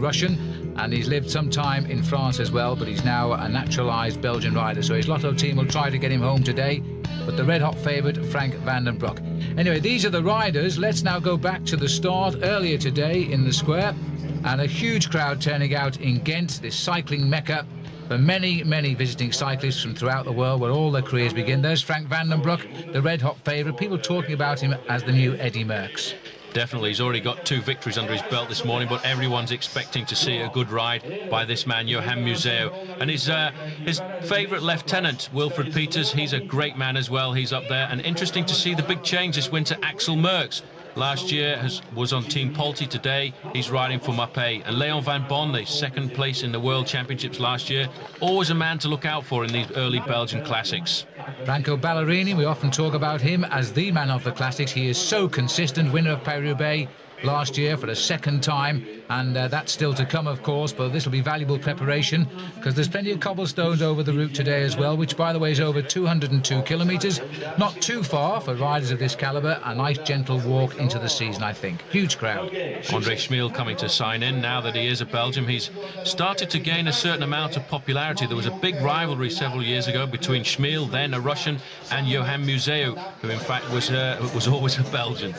Russian, and he's lived some time in France as well, but he's now a naturalised Belgian rider. So his lotto team will try to get him home today, but the red-hot favourite, Frank van den Broek. Anyway, these are the riders. Let's now go back to the start earlier today in the square, and a huge crowd turning out in Ghent, this cycling mecca for many, many visiting cyclists from throughout the world, where all their careers begin. There's Frank van den Broek, the red-hot favourite. People talking about him as the new Eddy Merckx. Definitely, he's already got 2 victories under his belt this morning, but everyone's expecting to see a good ride by this man, Johan Museeuw. And his favourite lieutenant, Wilfred Peters, he's a great man as well. He's up there. And interesting to see the big change this winter, Axel Merckx. Last year was on Team Polti. Today he's riding for Mappé. And Leon van Bonde, second place in the World Championships last year. Always a man to look out for in these early Belgian classics. Franco Ballerini, we often talk about him as the man of the classics. He is so consistent, winner of Paris-Roubaix last year for the second time, and that's still to come, of course, but this will be valuable preparation because there's plenty of cobblestones over the route today as well, which, by the way, is over 202 kilometres. Not too far for riders of this calibre. A nice, gentle walk into the season, I think. Huge crowd. Andre Schmeel coming to sign in now that he is a Belgian. He's started to gain a certain amount of popularity. There was a big rivalry several years ago between Schmeel, then a Russian, and Johan Museeuw, who in fact was always a Belgian.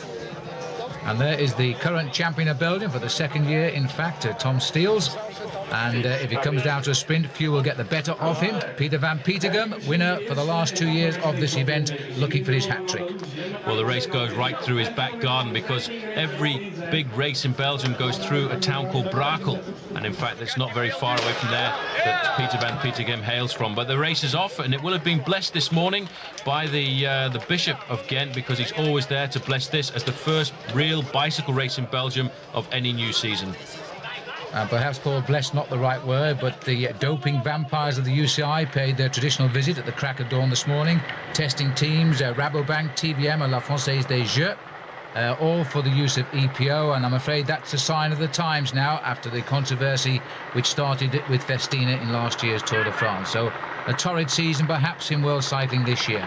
And there is the current champion of Belgium for the second year, in fact, Tom Steels. And if it comes down to a sprint, few will get the better of him. Peter van Petegem, winner for the last 2 years of this event, looking for his hat-trick. Well, the race goes right through his back garden because every big race in Belgium goes through a town called Brakel. And in fact, it's not very far away from there that Peter van Petegem hails from. But the race is off, and it will have been blessed this morning by the Bishop of Ghent, because he's always there to bless this as the first real bicycle race in Belgium of any new season. Perhaps, Paul, blessed not the right word, but the doping vampires of the UCI paid their traditional visit at the crack of dawn this morning, testing teams, Rabobank, TBM and La Française des Jeux, all for the use of EPO, and I'm afraid that's a sign of the times now after the controversy which started with Festina in last year's Tour de France. So a torrid season perhaps in world cycling this year.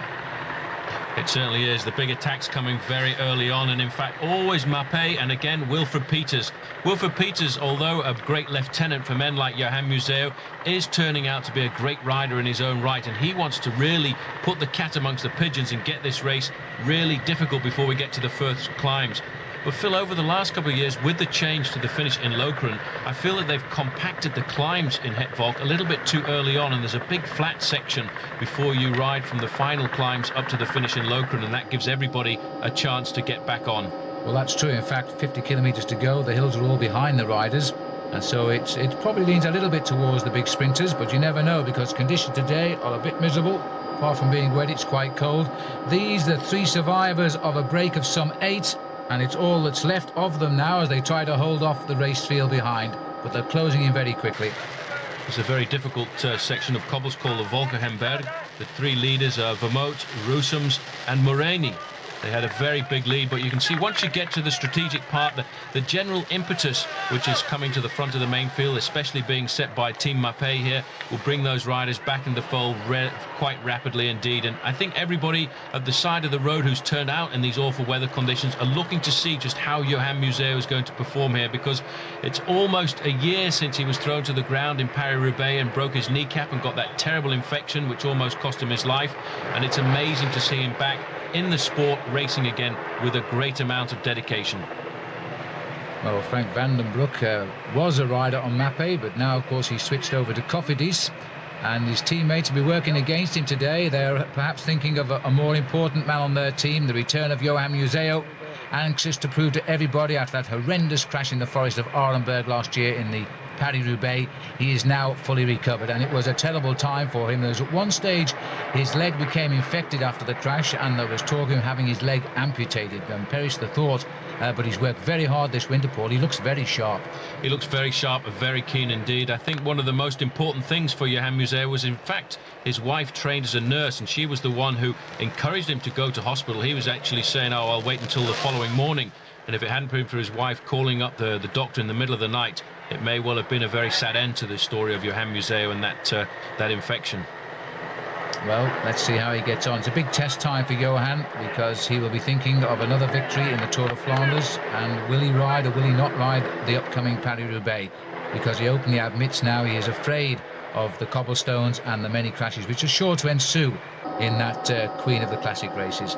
It certainly is. The big attacks coming very early on, and in fact always Mappé, and again Wilfred Peters. Wilfred Peters, although a great lieutenant for men like Johan Museeuw, is turning out to be a great rider in his own right, and he wants to really put the cat amongst the pigeons and get this race really difficult before we get to the first climbs. But Phil, over the last couple of years, with the change to the finish in Lokeren, I feel that they've compacted the climbs in Het Valk a little bit too early on, and there's a big flat section before you ride from the final climbs up to the finish in Lokeren, and that gives everybody a chance to get back on. Well, that's true. In fact, 50 kilometres to go. The hills are all behind the riders, and so it probably leans a little bit towards the big sprinters, but you never know because conditions today are a bit miserable. Apart from being wet, it's quite cold. These, the 3 survivors of a break of some 8, and it's all that's left of them now as they try to hold off the race field behind, but they're closing in very quickly. It's a very difficult section of cobbles called the Volkerhemberg. The 3 leaders are Vermoot, Roesems and Moreni. They had a very big lead, but you can see once you get to the strategic part, the general impetus which is coming to the front of the main field, especially being set by Team Mappé here, will bring those riders back in the fold quite rapidly indeed. And I think everybody at the side of the road who's turned out in these awful weather conditions are looking to see just how Johan Museeuw is going to perform here, because it's almost a year since he was thrown to the ground in Paris-Roubaix and broke his kneecap and got that terrible infection which almost cost him his life. And it's amazing to see him back in the sport, racing again with a great amount of dedication. Well, Frank van den Broek was a rider on Mappé, but now, of course, he's switched over to Cofidis, and his teammates will be working against him today. They're perhaps thinking of a more important man on their team, the return of Johan Museeuw, anxious to prove to everybody after that horrendous crash in the forest of Arenberg last year in the Paris-Roubaix, he is now fully recovered, and it was a terrible time for him. There was at one stage his leg became infected after the crash, and there was talk of him having his leg amputated, and perish the thought. But he's worked very hard this winter, Paul. He looks very sharp. He looks very sharp and very keen indeed. I think one of the most important things for Johan Museeuw was, in fact, his wife trained as a nurse, and she was the one who encouraged him to go to hospital. He was actually saying, oh, I'll wait until the following morning. And if it hadn't been for his wife calling up the doctor in the middle of the night, it may well have been a very sad end to the story of Johan Museeuw and that infection. Well, let's see how he gets on. It's a big test time for Johan, because he will be thinking of another victory in the Tour of Flanders, and will he ride or will he not ride the upcoming Paris-Roubaix? because he openly admits now he is afraid of the cobblestones and the many crashes which are sure to ensue in that Queen of the Classic races.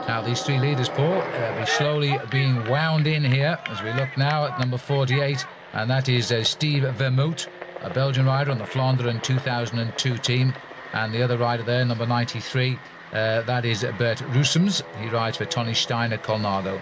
Now these three leaders, Paul, be slowly being wound in here as we look now at number 48, and that is Steve Vermouth, a Belgian rider on the Flandern 2002 team, and the other rider there, number 93, that is Bert Roussems. He rides for Tony Steiner Colnago.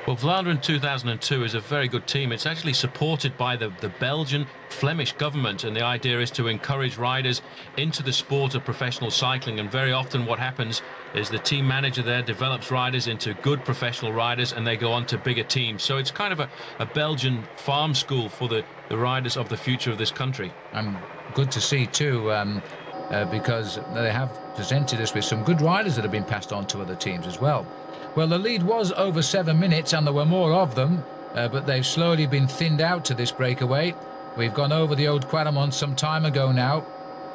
Well, Vlaanderen 2002 is a very good team. It's actually supported by the Belgian Flemish government, and the idea is to encourage riders into the sport of professional cycling. And very often what happens is the team manager there develops riders into good professional riders, and they go on to bigger teams. So it's kind of a Belgian farm school for the riders of the future of this country. And good to see too, because they have presented us with some good riders that have been passed on to other teams as well. Well, the lead was over 7 minutes, and there were more of them, but they've slowly been thinned out to this breakaway. We've gone over the Old Quaremont some time ago now,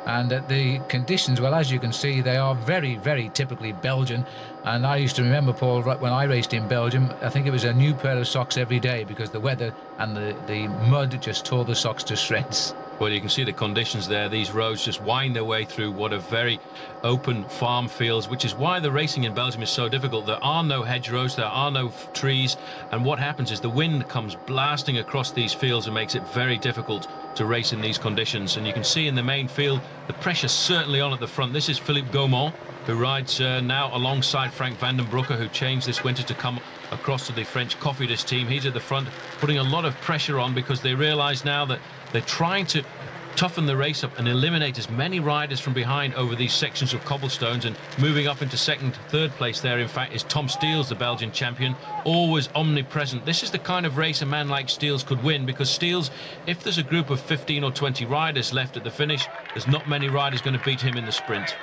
and the conditions, well, as you can see, they are very, very typically Belgian. And I used to remember, Paul, when I raced in Belgium, I think it was a new pair of socks every day because the weather and the mud just tore the socks to shreds. Well, you can see the conditions there. These roads just wind their way through what are very open farm fields, which is why the racing in Belgium is so difficult. There are no hedgerows, there are no trees, and what happens is the wind comes blasting across these fields and makes it very difficult to race in these conditions. And you can see in the main field, the pressure's certainly on at the front. This is Philippe Gaumont, who rides now alongside Frank van den Broeke, who changed this winter to come across to the French Cofidis team. He's at the front, putting a lot of pressure on because they realise now that they're trying to toughen the race up and eliminate as many riders from behind over these sections of cobblestones. And moving up into second, third place there, in fact, is Tom Steels, the Belgian champion, always omnipresent. This is the kind of race a man like Steels could win, because Steels, if there's a group of 15 or 20 riders left at the finish, there's not many riders going to beat him in the sprint.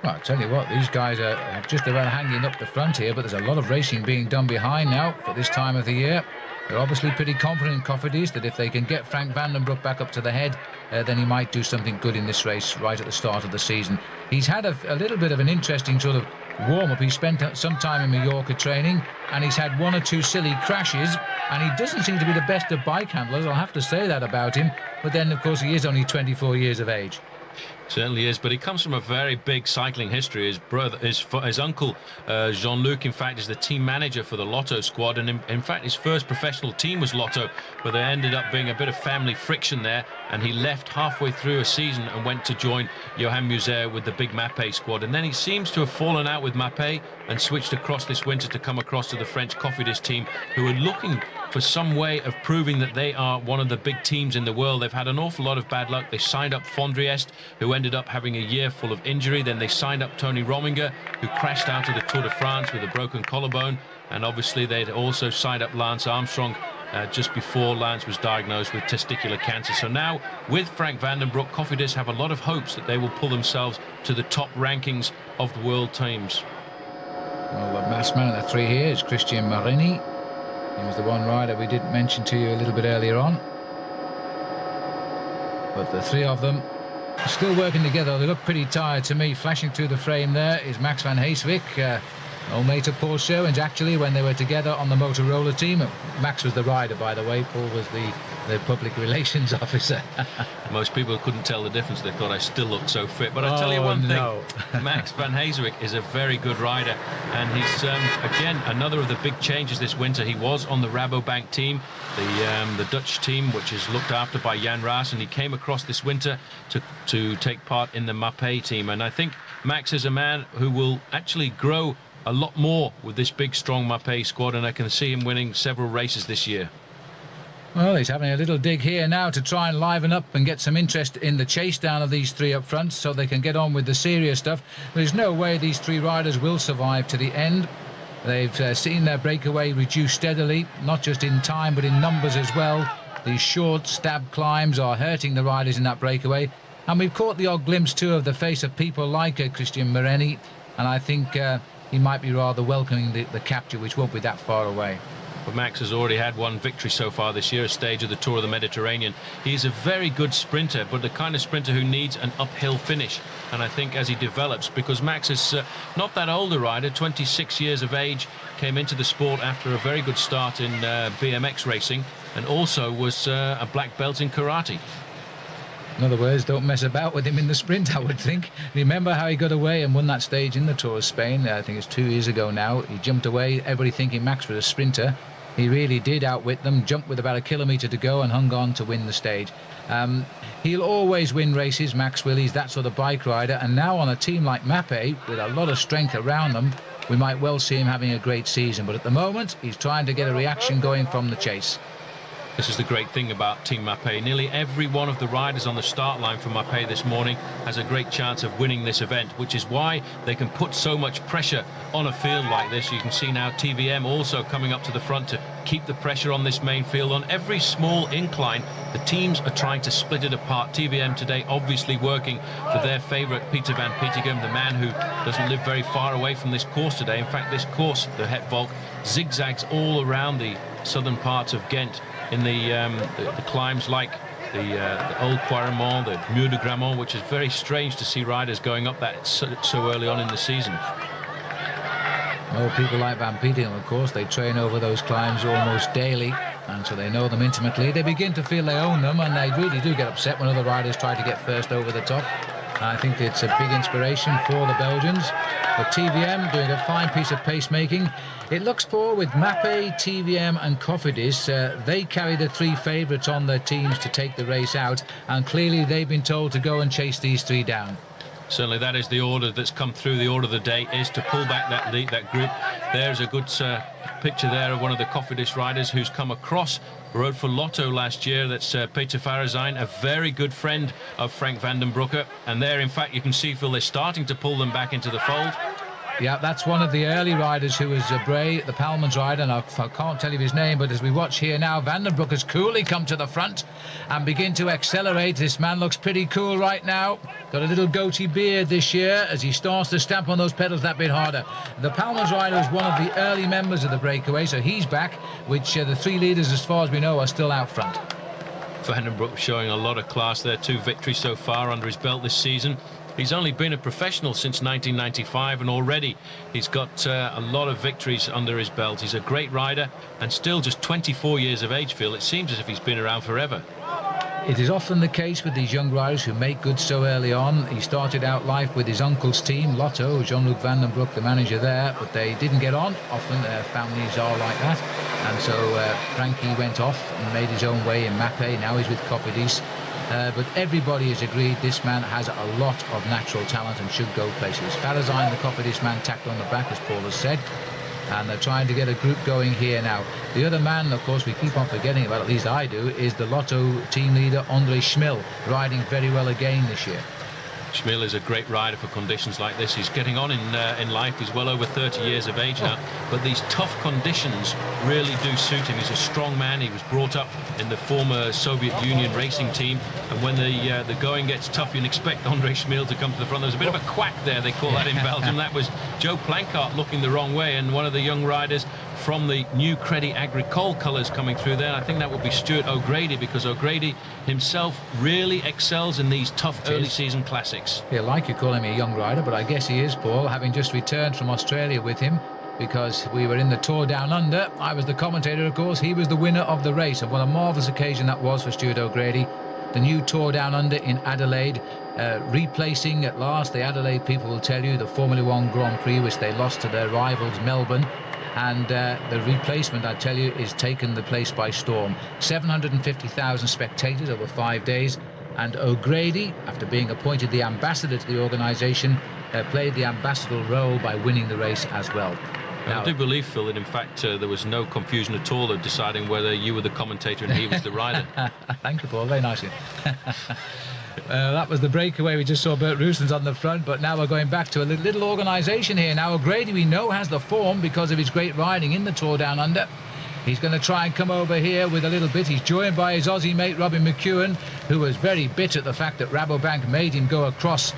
Well, I tell you what, these guys are just about hanging up the front here, but there's a lot of racing being done behind now for this time of the year. They're obviously pretty confident in Cofidis that if they can get Frank van den Broeke back up to the head, then he might do something good in this race right at the start of the season. He's had a little bit of an interesting sort of warm-up. He spent some time in Mallorca training, and he's had one or two silly crashes, and he doesn't seem to be the best of bike handlers, I'll have to say that about him. But then, of course, he is only 24 years of age. Certainly is, but he comes from a very big cycling history. His brother, his uncle Jean-Luc, in fact, is the team manager for the Lotto squad, and in fact his first professional team was Lotto, but there ended up being a bit of family friction there, and he left halfway through a season and went to join Johan Muser with the big Mappé squad. And then he seems to have fallen out with Mappé and switched across this winter to come across to the French Cofidis team, who are looking for some way of proving that they are one of the big teams in the world. They've had an awful lot of bad luck. They signed up Fondriest, who ended up having a year full of injury. Then they signed up Tony Rominger, who crashed out of the Tour de France with a broken collarbone. And obviously they'd also signed up Lance Armstrong just before Lance was diagnosed with testicular cancer. So now, with Frank van den Broeke, Cofidis have a lot of hopes that they will pull themselves to the top rankings of the world teams. Well, the mass man of the three here is Christian Marini. He was the one rider we did mention to you a little bit earlier on. But the three of them are still working together. They look pretty tired to me. Flashing through the frame there is Max van Heeswijk, old mate of Paul Sherwin's, actually, when they were together on the Motorola team. Max was the rider, by the way. Paul was the public relations officer. Most people couldn't tell the difference. They thought I still looked so fit. But I'll tell you one thing. Max van Heeswijk is a very good rider. And he's, again, another of the big changes this winter. He was on the Rabobank team, the Dutch team, which is looked after by Jan Raas. And he came across this winter to take part in the Mappé team. And I think Max is a man who will actually grow a lot more with this big, strong Mappé squad. And I can see him winning several races this year. Well, he's having a little dig here now to try and liven up and get some interest in the chase down of these three up front so they can get on with the serious stuff. There's no way these three riders will survive to the end. They've seen their breakaway reduce steadily, not just in time but in numbers as well. These short stab climbs are hurting the riders in that breakaway. And we've caught the odd glimpse too of the face of people like Christian Marini, and I think he might be rather welcoming the capture, which won't be that far away. But Max has already had one victory so far this year, a stage of the Tour of the Mediterranean. He's a very good sprinter, but the kind of sprinter who needs an uphill finish. And I think as he develops, because Max is not that old a rider, 26 years of age, came into the sport after a very good start in BMX racing, and also was a black belt in karate. In other words, don't mess about with him in the sprint, I would think. Remember how he got away and won that stage in the Tour of Spain? I think it's 2 years ago now. He jumped away, everybody thinking Max was a sprinter. He really did outwit them, jumped with about a kilometre to go and hung on to win the stage. He'll always win races, Max will. He's that sort of bike rider. And now on a team like Mapei, with a lot of strength around them, we might well see him having a great season. But at the moment, he's trying to get a reaction going from the chase. This is the great thing about Team Mapei. Nearly every one of the riders on the start line for Mapei this morning has a great chance of winning this event, which is why they can put so much pressure on a field like this. You can see now TVM also coming up to the front to keep the pressure on this main field. On every small incline, the teams are trying to split it apart. TVM today obviously working for their favourite Peter van Petegem, the man who doesn't live very far away from this course today. In fact, this course, the Het Valk, zigzags all around the southern parts of Ghent in the climbs like the Old Quaremont, the Mur de Grammont, which is very strange to see riders going up that so early on in the season. Well, people like Van Petegem, of course, they train over those climbs almost daily, and so they know them intimately. They begin to feel they own them, and they really do get upset when other riders try to get first over the top. I think it's a big inspiration for the Belgians. But TVM doing a fine piece of pacemaking. It looks, Paul, with Mapei, TVM and Cofidis, they carry the three favourites on their teams to take the race out, and clearly they've been told to go and chase these three down. Certainly that is the order that's come through. The order of the day is to pull back that lead, that group. There's a good picture there of one of the Cofidis riders who's come across, rode for Lotto last year. That's Peter Farazijn, a very good friend of Frank van den Broeke. And there, in fact, you can see, Phil, they're starting to pull them back into the fold. Yeah, that's one of the early riders who was Bray, the Palmans rider, and I can't tell you his name, but as we watch here now, Van den Broek has coolly come to the front and begin to accelerate. This man looks pretty cool right now. Got a little goatee beard this year as he starts to stamp on those pedals that bit harder. The Palmans rider is one of the early members of the breakaway, so he's back, which the three leaders, as far as we know, are still out front. Van den Broek showing a lot of class there. 2 victories so far under his belt this season. He's only been a professional since 1995, and already he's got a lot of victories under his belt. He's a great rider and still just 24 years of age, Phil. It seems as if he's been around forever. It is often the case with these young riders who make good so early on. He started out life with his uncle's team, Lotto, Jean-Luc Van den Broek, the manager there, but they didn't get on. Often their families are like that. And so Frankie went off and made his own way in Mapei. Now he's with Cofidis. But everybody has agreed this man has a lot of natural talent and should go places. Farazijn, the Cofidis man, tacked on the back, as Paul has said. And they're trying to get a group going here now. The other man, of course, we keep on forgetting about, at least I do, is the Lotto team leader, André Schmil, riding very well again this year. Schmil is a great rider for conditions like this. He's getting on in life. He's well over 30 years of age now. But these tough conditions really do suit him. He's a strong man. He was brought up in the former Soviet Union racing team. And when the going gets tough, you'll expect André Schmil to come to the front. There's a bit of a quack there, they call that in Belgium. That was Joe Plankart looking the wrong way. And one of the young riders from the new Crédit Agricole colours coming through there. I think that would be Stuart O'Grady, because O'Grady himself really excels in these tough early season classics. Yeah, like you call him a young rider, but I guess he is, Paul, having just returned from Australia with him, because we were in the Tour Down Under. I was the commentator, of course. He was the winner of the race, and what a marvellous occasion that was for Stuart O'Grady. The new Tour Down Under in Adelaide, replacing at last, the Adelaide people will tell you, the Formula One Grand Prix, which they lost to their rivals Melbourne. And the replacement, I tell you, is taken the place by storm. 750,000 spectators over 5 days. And O'Grady, after being appointed the ambassador to the organisation, played the ambassador role by winning the race as well. Now, I do believe, Phil, that in fact there was no confusion at all of deciding whether you were the commentator and he was the rider. Thank you, Paul. Very nice of you. That was the breakaway. We just saw Bert Roostens on the front, but now we're going back to a little organisation here. Now O'Grady, we know, has the form because of his great riding in the Tour Down Under. He's going to try and come over here with a little bit. He's joined by his Aussie mate Robin McEwen, who was very bitter at the fact that Rabobank made him go across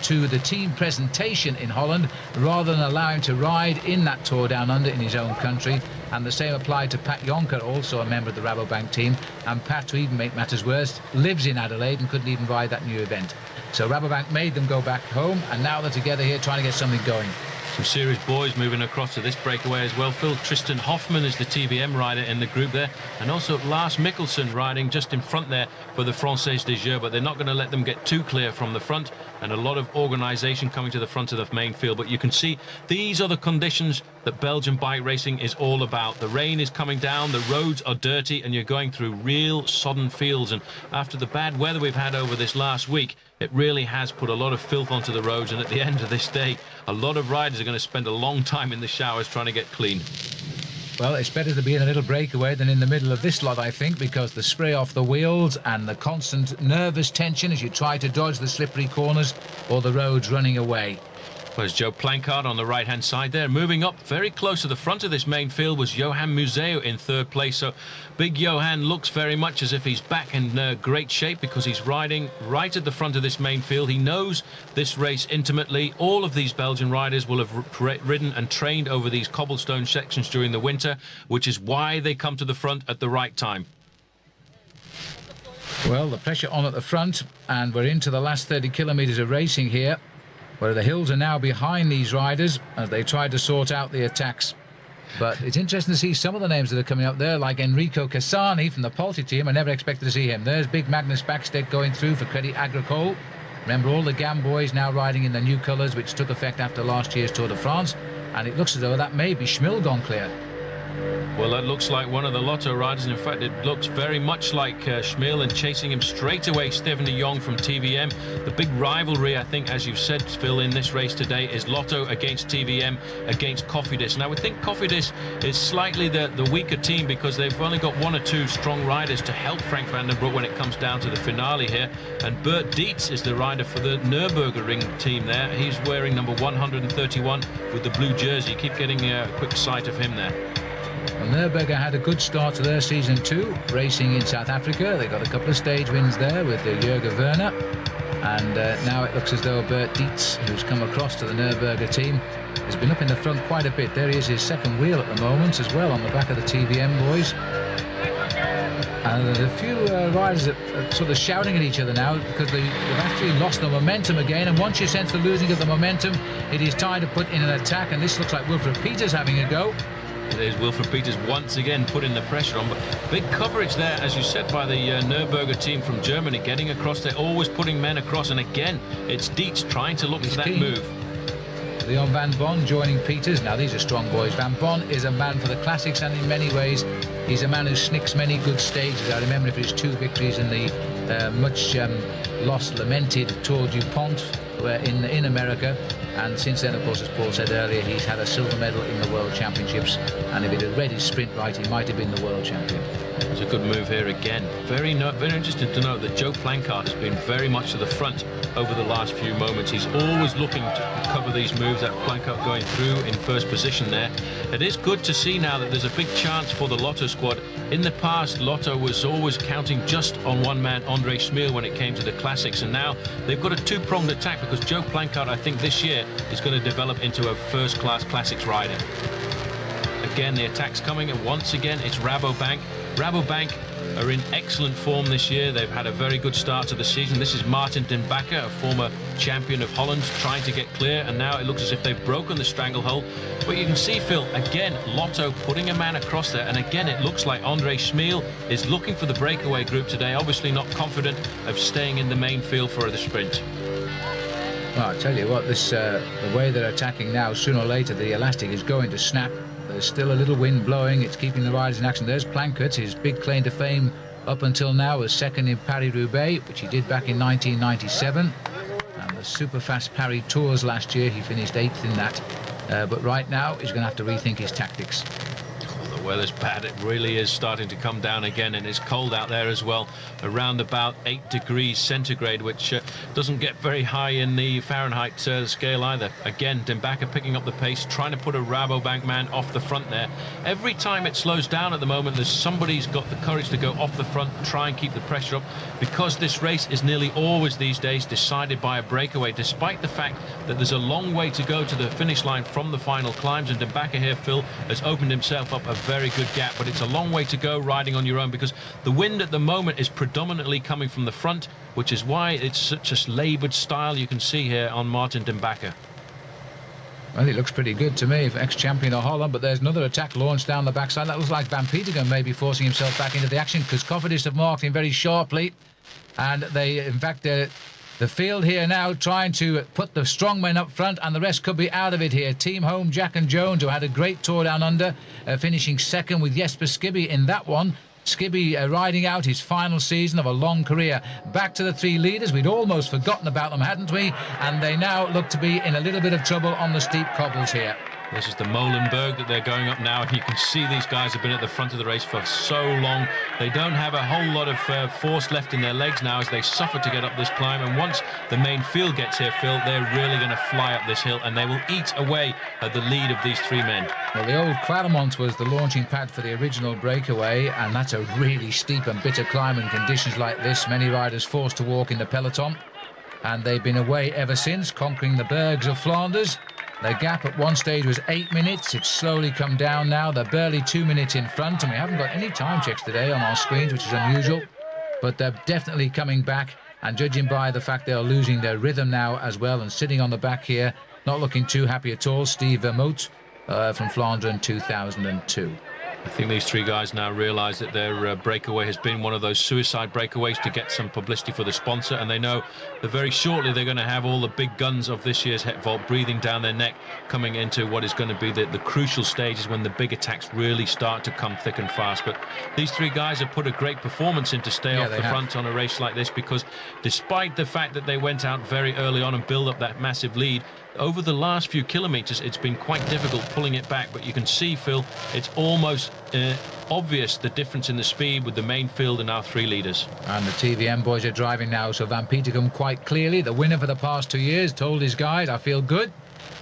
to the team presentation in Holland rather than allow him to ride in that Tour Down Under in his own country. And the same applied to Pat Jonker, also a member of the Rabobank team. And Pat, to even make matters worse, lives in Adelaide and couldn't even ride that new event. So Rabobank made them go back home, and now they're together here trying to get something going. Some serious boys moving across to this breakaway as well. Phil Tristan Hoffman is the TVM rider in the group there, and also Lars Mikkelsen riding just in front there for the Française des Jeux, but they're not going to let them get too clear from the front, and a lot of organisation coming to the front of the main field. But you can see these are the conditions that Belgian bike racing is all about. The rain is coming down, the roads are dirty, and you're going through real sodden fields. And after the bad weather we've had over this last week, it really has put a lot of filth onto the roads, and at the end of this day, a lot of riders are going to spend a long time in the showers trying to get clean. Well, it's better to be in a little breakaway than in the middle of this lot, I think, because the spray off the wheels and the constant nervous tension as you try to dodge the slippery corners or the roads running away. There's Joe Plancard on the right-hand side there. Moving up very close to the front of this main field was Johan Museo in third place. So big Johan looks very much as if he's back in great shape because he's riding right at the front of this main field. He knows this race intimately. All of these Belgian riders will have ridden and trained over these cobblestone sections during the winter, which is why they come to the front at the right time. Well, the pressure on at the front, and we're into the last 30 kilometres of racing here, where the hills are now behind these riders as they try to sort out the attacks. But it's interesting to see some of the names that are coming up there, like Enrico Cassani from the Polti team. I never expected to see him. There's big Magnus Backstedt going through for Credit Agricole. Remember, all the GAM boys now riding in the new colours, which took effect after last year's Tour de France. And it looks as though that may be Schmill gone clear. Well, that looks like one of the Lotto riders. In fact, it looks very much like Schmill, and chasing him straight away, Stefan de Jong from TVM. The big rivalry, I think, as you've said, Phil, in this race today is Lotto against TVM against Cofidis. And I would think Cofidis is slightly the weaker team because they've only got one or two strong riders to help Frank van den Broek when it comes down to the finale here. And Bert Dietz is the rider for the Nürburgring team there. He's wearing number 131 with the blue jersey. Keep getting a quick sight of him there. Well, Nürburgring had a good start to their season too, racing in South Africa. They got a couple of stage wins there with Jürgen Werner. And now it looks as though Bert Dietz, who's come across to the Nürburgring team, has been up in the front quite a bit. There he is, his second wheel at the moment as well, on the back of the TVM boys. And there's a few riders that are sort of shouting at each other now because they've actually lost the momentum again. And once you sense the losing of the momentum, it is time to put in an attack. And this looks like Wilfred Peters having a go. There's Wilfred Peters once again putting the pressure on, but big coverage there, as you said, by the Nürburgring team from Germany, getting across. They're always putting men across, and again it's Dietz trying to look for that move. Leon Van Bon joining Peters. Now these are strong boys. Van Bon is a man for the classics, and in many ways he's a man who snicks many good stages. I remember his two victories in the much lost, lamented Tour du Pont in America. And since then, of course, as Paul said earlier, he's had a silver medal in the World Championships. And if he'd have read his sprint right, he might have been the world champion. It's a good move here again. Very interesting to note that Joe Plancard has been very much to the front over the last few moments. He's always looking to cover these moves. That Plancard going through in first position there. It is good to see now that there's a big chance for the Lotto squad. In the past, Lotto was always counting just on one man, Andre Schmiel, when it came to the classics. And now they've got a two-pronged attack because Joe Plancard, I think this year, is going to develop into a first-class classics rider. Again, the attack's coming, and once again, it's Rabobank. Rabobank are in excellent form this year. They've had a very good start to the season. This is Martin den Bakker, a former champion of Holland, trying to get clear, and now it looks as if they've broken the stranglehold. But you can see, Phil, again, Lotto putting a man across there, and again, it looks like Andre Schmiel is looking for the breakaway group today, obviously not confident of staying in the main field for the sprint. Well, I'll tell you what, this the way they're attacking now, sooner or later the elastic is going to snap. There's still a little wind blowing. It's keeping the riders in action. There's Plankert, his big claim to fame up until now was second in Paris-Roubaix, which he did back in 1997. And the super fast Paris Tours last year, he finished 8th in that. But right now, he's going to have to rethink his tactics. The weather's bad. It really is starting to come down again, and it's cold out there as well, around about 8 degrees centigrade, which doesn't get very high in the Fahrenheit scale either. Again, Dimbaka picking up the pace, trying to put a Rabobank man off the front there. Every time it slows down at the moment, there's somebody's got the courage to go off the front, try and keep the pressure up, because this race is nearly always these days decided by a breakaway, despite the fact that there's a long way to go to the finish line from the final climbs. And Dimbaka here, Phil, has opened himself up a very good gap, but it's a long way to go riding on your own, because the wind at the moment is predominantly coming from the front, which is why it's such a laboured style you can see here on Martin Dimbaka. Well, it looks pretty good to me, ex-champion of Holland, but there's another attack launched down the backside. That looks like Van Petegem maybe forcing himself back into the action, because Cofidis have marked him very sharply, and they, in fact, the field here now trying to put the strong men up front, and the rest could be out of it here. Team Home, Jack and Jones, who had a great tour down under, finishing second with Jesper Skibby in that one. Skibby riding out his final season of a long career. Back to the three leaders. We'd almost forgotten about them, hadn't we? And they now look to be in a little bit of trouble on the steep cobbles here. This is the Molenberg that they're going up now, and you can see these guys have been at the front of the race for so long. They don't have a whole lot of force left in their legs now as they suffer to get up this climb, and once the main field gets here, Phil, they're really going to fly up this hill, and they will eat away at the lead of these three men. Well, the old Claremont was the launching pad for the original breakaway, and that's a really steep and bitter climb in conditions like this. Many riders forced to walk in the peloton, and they've been away ever since, conquering the bergs of Flanders. The gap at one stage was 8 minutes. It's slowly come down now. They're barely 2 minutes in front, and we haven't got any time checks today on our screens, which is unusual. But they're definitely coming back, and judging by the fact they're losing their rhythm now as well, and sitting on the back here, not looking too happy at all, Steve Vermoet from Flanders in 2002. I think these three guys now realise that their breakaway has been one of those suicide breakaways to get some publicity for the sponsor, and they know that very shortly they're going to have all the big guns of this year's Het Vault breathing down their neck, coming into what is going to be the crucial stages when the big attacks really start to come thick and fast. But these three guys have put a great performance in to stay off the front on a race like this, because despite the fact that they went out very early on and build up that massive lead, over the last few kilometres it's been quite difficult pulling it back. But you can see, Phil, it's almost obvious the difference in the speed with the main field and our three leaders. And the TVM boys are driving now, so Van Petegem quite clearly the winner for the past 2 years, told his guys, I feel good,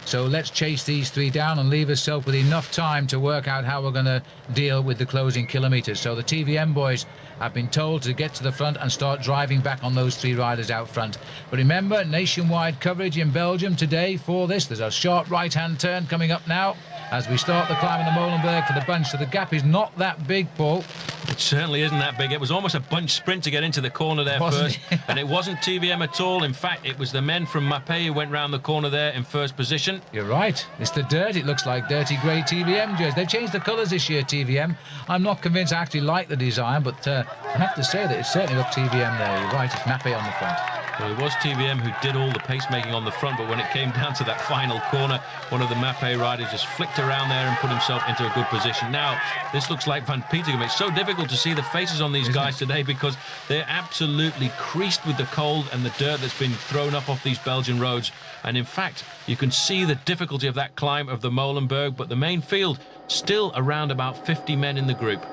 so let's chase these three down and leave ourselves with enough time to work out how we're going to deal with the closing kilometres. So the TVM boys have been told to get to the front and start driving back on those three riders out front. But remember, nationwide coverage in Belgium today for this. There's a sharp right-hand turn coming up now as we start the climb in the Molenberg for the bunch. So the gap is not that big, Paul. It certainly isn't that big. It was almost a bunch sprint to get into the corner there first. And it wasn't TVM at all. In fact, it was the men from Mapei who went round the corner there in first position. You're right. It's the dirt. It looks like dirty grey TVM jerseys. They've changed the colours this year, TVM. I'm not convinced I actually like the design, but I have to say that it certainly looked TVM there. You're right. It's Mapei on the front. Well, it was TVM who did all the pacemaking on the front, but when it came down to that final corner, one of the Mapei riders just flicked around there and put himself into a good position. Now, this looks like Van Petegem. It's so difficult to see the faces on these guys today because they're absolutely creased with the cold and the dirt that's been thrown up off these Belgian roads. And in fact, you can see the difficulty of that climb of the Molenberg, but the main field still around about 50 men in the group.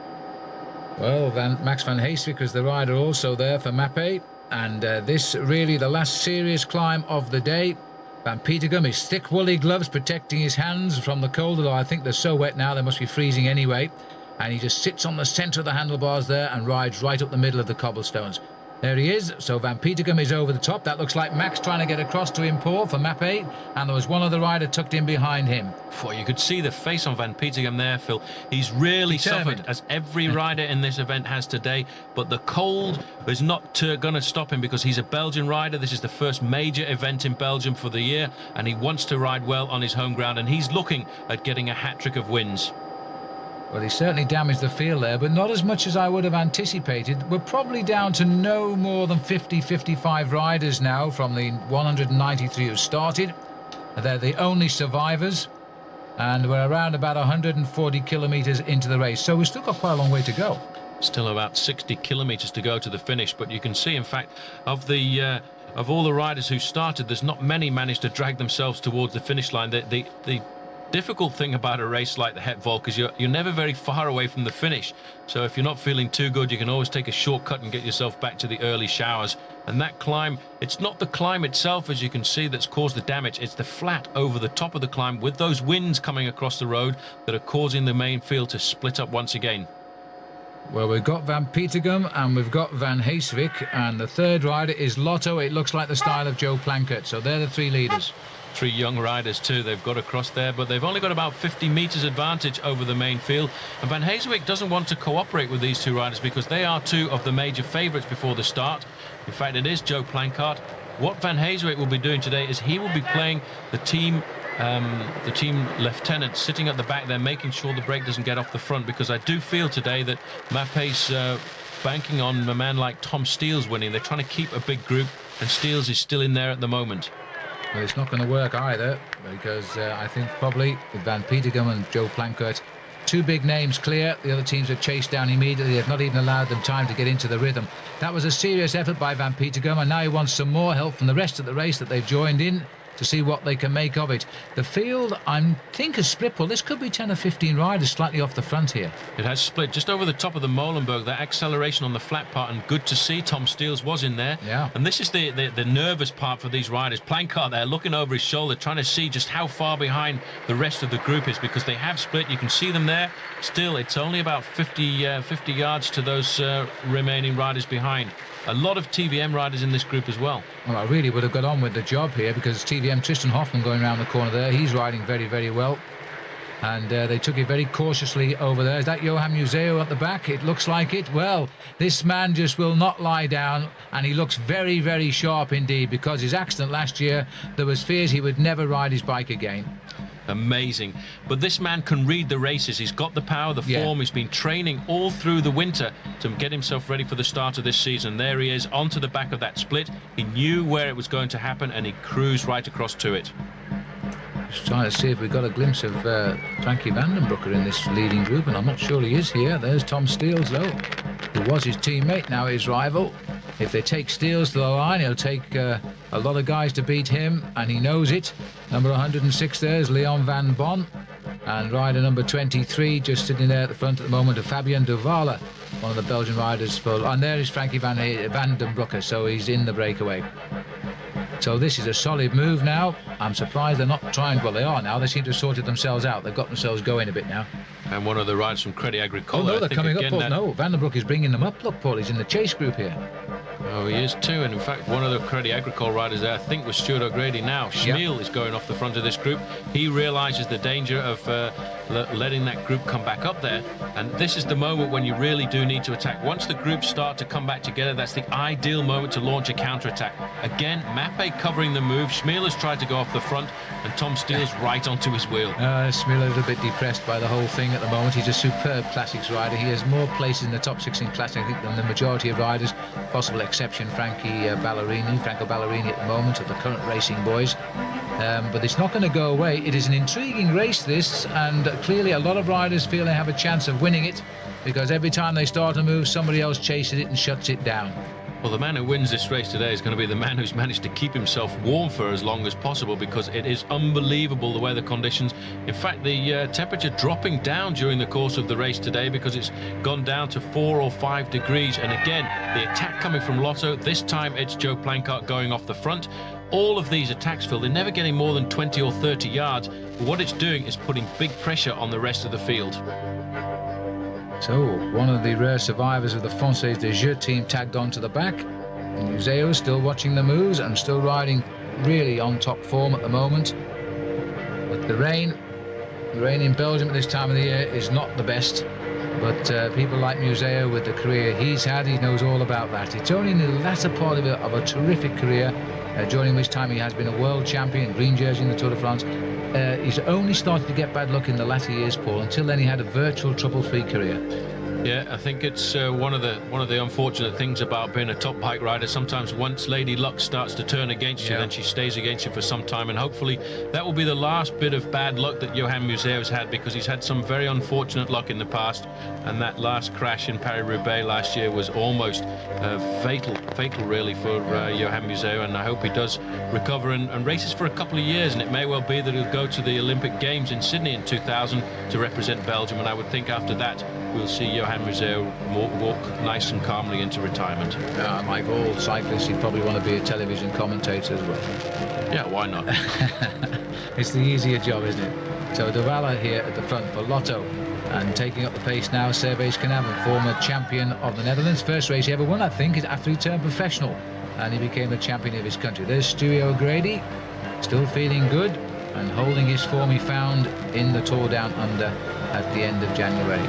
Well, Max van Heeswijk was the rider also there for Mapei. And this really the last serious climb of the day. Van Petegem, his thick woolly gloves protecting his hands from the cold, although I think they're so wet now they must be freezing anyway. And he just sits on the centre of the handlebars there and rides right up the middle of the cobblestones. There he is. So Van Petegem is over the top. That looks like Max trying to get across to him, Paul, for Mapei. And there was one other rider tucked in behind him. Well, you could see the face on Van Petegem there, Phil. He's really suffered, as every rider in this event has today. But the cold is not going to stop him because he's a Belgian rider. This is the first major event in Belgium for the year. And he wants to ride well on his home ground. And he's looking at getting a hat-trick of wins. Well, he certainly damaged the field there, but not as much as I would have anticipated. We're probably down to no more than 50-55 riders now from the 193 who started. They're the only survivors, and we're around about 140 kilometres into the race, so we've still got quite a long way to go. Still about 60 kilometres to go to the finish, but you can see, in fact, of all the riders who started, there's not many managed to drag themselves towards the finish line. The difficult thing about a race like the Het Volk is you're never very far away from the finish. So if you're not feeling too good, you can always take a shortcut and get yourself back to the early showers. And that climb, it's not the climb itself, as you can see, that's caused the damage. It's the flat over the top of the climb with those winds coming across the road that are causing the main field to split up once again. Well, we've got Van Petegem and we've got Van Heeswijk, and the third rider is Lotto. It looks like the style of Joe Plankert. So they're the three leaders. Three young riders too. They've got across there, but they've only got about 50 metres advantage over the main field. And Van Heeswijk doesn't want to cooperate with these two riders because they are two of the major favourites before the start. In fact, it is Joe Plankert. What Van Heeswijk will be doing today is he will be playing the team lieutenant, sitting at the back there, making sure the brake doesn't get off the front, because I do feel today that Mappe's banking on a man like Tom Steele's winning. They're trying to keep a big group, and Steele's is still in there at the moment. Well, it's not going to work either, because I think probably with Van Petegem and Joe Plankert, two big names clear. The other teams are chased down immediately. They've not even allowed them time to get into the rhythm. That was a serious effort by Van Petegem, and now he wants some more help from the rest of the race that they've joined in to see what they can make of it. The field, I think, is split. Well, this could be 10 or 15 riders slightly off the front here. It has split just over the top of the Molenberg. That acceleration on the flat part, and good to see Tom Steele's was in there. Yeah. And this is the nervous part for these riders. Plankert there looking over his shoulder, trying to see just how far behind the rest of the group is, because they have split. You can see them there. Still, it's only about 50 yards to those remaining riders behind. A lot of TVM riders in this group as well. Well, I really would have got on with the job here, because TVM Tristan Hoffman going around the corner there, he's riding very, very well. And they took it very cautiously over there. Is that Johan Museo at the back? It looks like it. Well, this man just will not lie down, and he looks very, very sharp indeed, because his accident last year, there was fears he would never ride his bike again. Amazing. But this man can read the races. He's got the power, the form. He's been training all through the winter to get himself ready for the start of this season. There he is, onto the back of that split. He knew where it was going to happen, and he cruised right across to it. Just trying to see if we got a glimpse of Frankie Vandenbroecker in this leading group, and I'm not sure he is here. There's Tom Steele's, though, who was his teammate, now his rival. If they take Steele's to the line, he'll take a lot of guys to beat him, and he knows it. Number 106 there is Leon van Bon, and rider number 23 just sitting there at the front at the moment of Fabien Duvala, one of the Belgian riders. And there is Frankie Vandenbroecker, so he's in the breakaway. So this is a solid move now. I'm surprised they're not trying. Well, they are now. They seem to have sorted themselves out. They've got themselves going a bit now. And one of the riders from Credit Agricole. Oh, no, they're coming up, Paul. No, Vandenbroek is bringing them up. Look, Paul, he's in the chase group here. Oh, he is too. And in fact, one of the Credit Agricole riders there, I think, was Stuart O'Grady now. Schmiel is going off the front of this group. He realises the danger of letting that group come back up there. And this is the moment when you really do need to attack. Once the groups start to come back together, that's the ideal moment to launch a counter-attack. Again, Mappe covering the move. Schmiel has tried to go off the front, and Tom Steele's right onto his wheel. Schmiel a little bit depressed by the whole thing at the moment. He's a superb classics rider. He has more places in the top 16 classics, I think, than the majority of riders. Possible exception, Franco Ballerini at the moment, of the current Racing Boys. But it's not going to go away. It is an intriguing race, this, and clearly a lot of riders feel they have a chance of winning it, because every time they start a move, somebody else chases it and shuts it down. Well, the man who wins this race today is going to be the man who's managed to keep himself warm for as long as possible, because it is unbelievable the weather conditions. In fact, the temperature dropping down during the course of the race today, because it's gone down to 4 or 5 degrees. And again, the attack coming from Lotto. This time it's Joe Plankert going off the front. All of these attacks, Phil, they're never getting more than 20 or 30 yards. But what it's doing is putting big pressure on the rest of the field. So, one of the rare survivors of the Française des Jeux team tagged on to the back. And Museo still watching the moves and still riding really on top form at the moment. But the rain in Belgium at this time of the year is not the best. But people like Museo, with the career he's had, he knows all about that. It's only in the latter part of a terrific career, during which time he has been a world champion, green jersey in the Tour de France. He's only started to get bad luck in the latter years, Paul. Until then, he had a virtual trouble-free career. Yeah, I think it's one of the unfortunate things about being a top bike rider. Sometimes once Lady Luck starts to turn against you, then she stays against you for some time, and hopefully that will be the last bit of bad luck that Johan Museeuw has had, because he's had some very unfortunate luck in the past, and that last crash in Paris-Roubaix last year was almost fatal really for Johan Museeuw, and I hope he does recover and races for a couple of years, and it may well be that he'll go to the Olympic Games in Sydney in 2000 to represent Belgium, and I would think after that we'll see Johan Museeuw walk nice and calmly into retirement. Like all cyclists, he'd probably want to be a television commentator as well. Yeah, why not? It's the easier job, isn't it? So De Walle here at the front for Lotto, and taking up the pace now, Servais Knaven, former champion of the Netherlands. First race he ever won, I think, is after he turned professional, and he became the champion of his country. There's Stewie O'Grady, still feeling good and holding his form he found in the Tour Down Under at the end of January.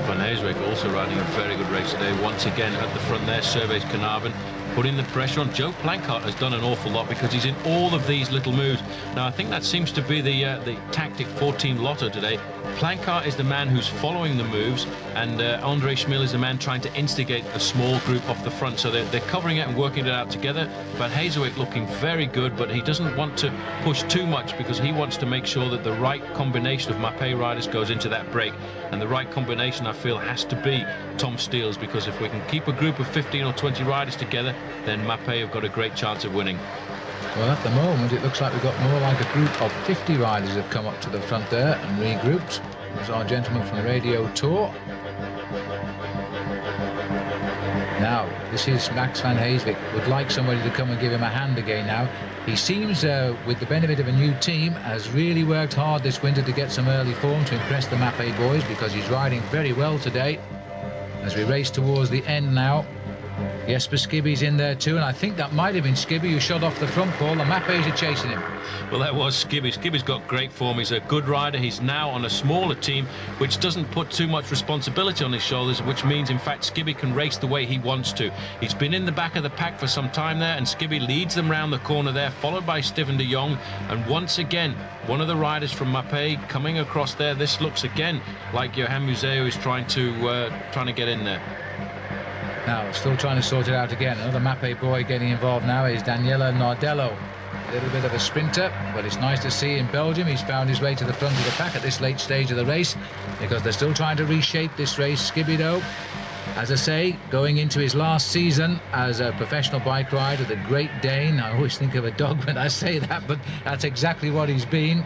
Van Heeswijk also riding a very good race today. Once again at the front there, Servais Knaven putting the pressure on. Joe Plancart has done an awful lot because he's in all of these little moves. Now I think that seems to be the tactic for Team Lotto today. Plancart is the man who's following the moves, and Andre Schmil is the man trying to instigate a small group off the front. So they're covering it and working it out together. Van Heeswijk looking very good, but he doesn't want to push too much because he wants to make sure that the right combination of Mapei riders goes into that break. And the right combination, I feel, has to be Tom Steele's, because if we can keep a group of 15 or 20 riders together, then Mapei have got a great chance of winning. Well, at the moment it looks like we've got more like a group of 50 riders have come up to the front there and regrouped. There's our gentleman from Radio Tour. Now, this is Max van Heeswijk. Would like somebody to come and give him a hand again now. He seems, with the benefit of a new team, has really worked hard this winter to get some early form to impress the Mapei boys, because he's riding very well today. As we race towards the end now, Jesper Skibby's in there too, and I think that might have been Skibby who shot off the front pole. The Mapeis are chasing him. Well, that was Skibby. Skibby's got great form. He's a good rider. He's now on a smaller team, which doesn't put too much responsibility on his shoulders, which means, in fact, Skibby can race the way he wants to. He's been in the back of the pack for some time there, and Skibby leads them round the corner there, followed by Steven de Jong. And once again, one of the riders from Mapei coming across there. This looks again like Johan Museeuw is trying to get in there. Now, still trying to sort it out again. Another Mapei boy getting involved now is Daniele Nardello. A little bit of a sprinter, but it's nice to see in Belgium he's found his way to the front of the pack at this late stage of the race, because they're still trying to reshape this race. Skibby, though, as I say, going into his last season as a professional bike rider, the Great Dane. I always think of a dog when I say that, but that's exactly what he's been.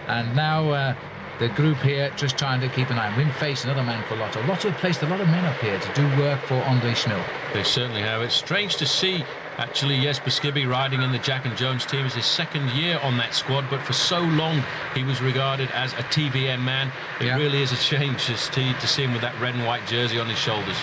And now the group here just trying to keep an eye on Wim Face, another man for Lotto. Lotto have placed a lot of men up here to do work for Andre Schmil. They certainly have. It's strange to see, actually, Jesper Skibby riding in the Jack and Jones team. It's his second year on that squad, but for so long he was regarded as a TVM man. It really is a shame to see him with that red and white jersey on his shoulders.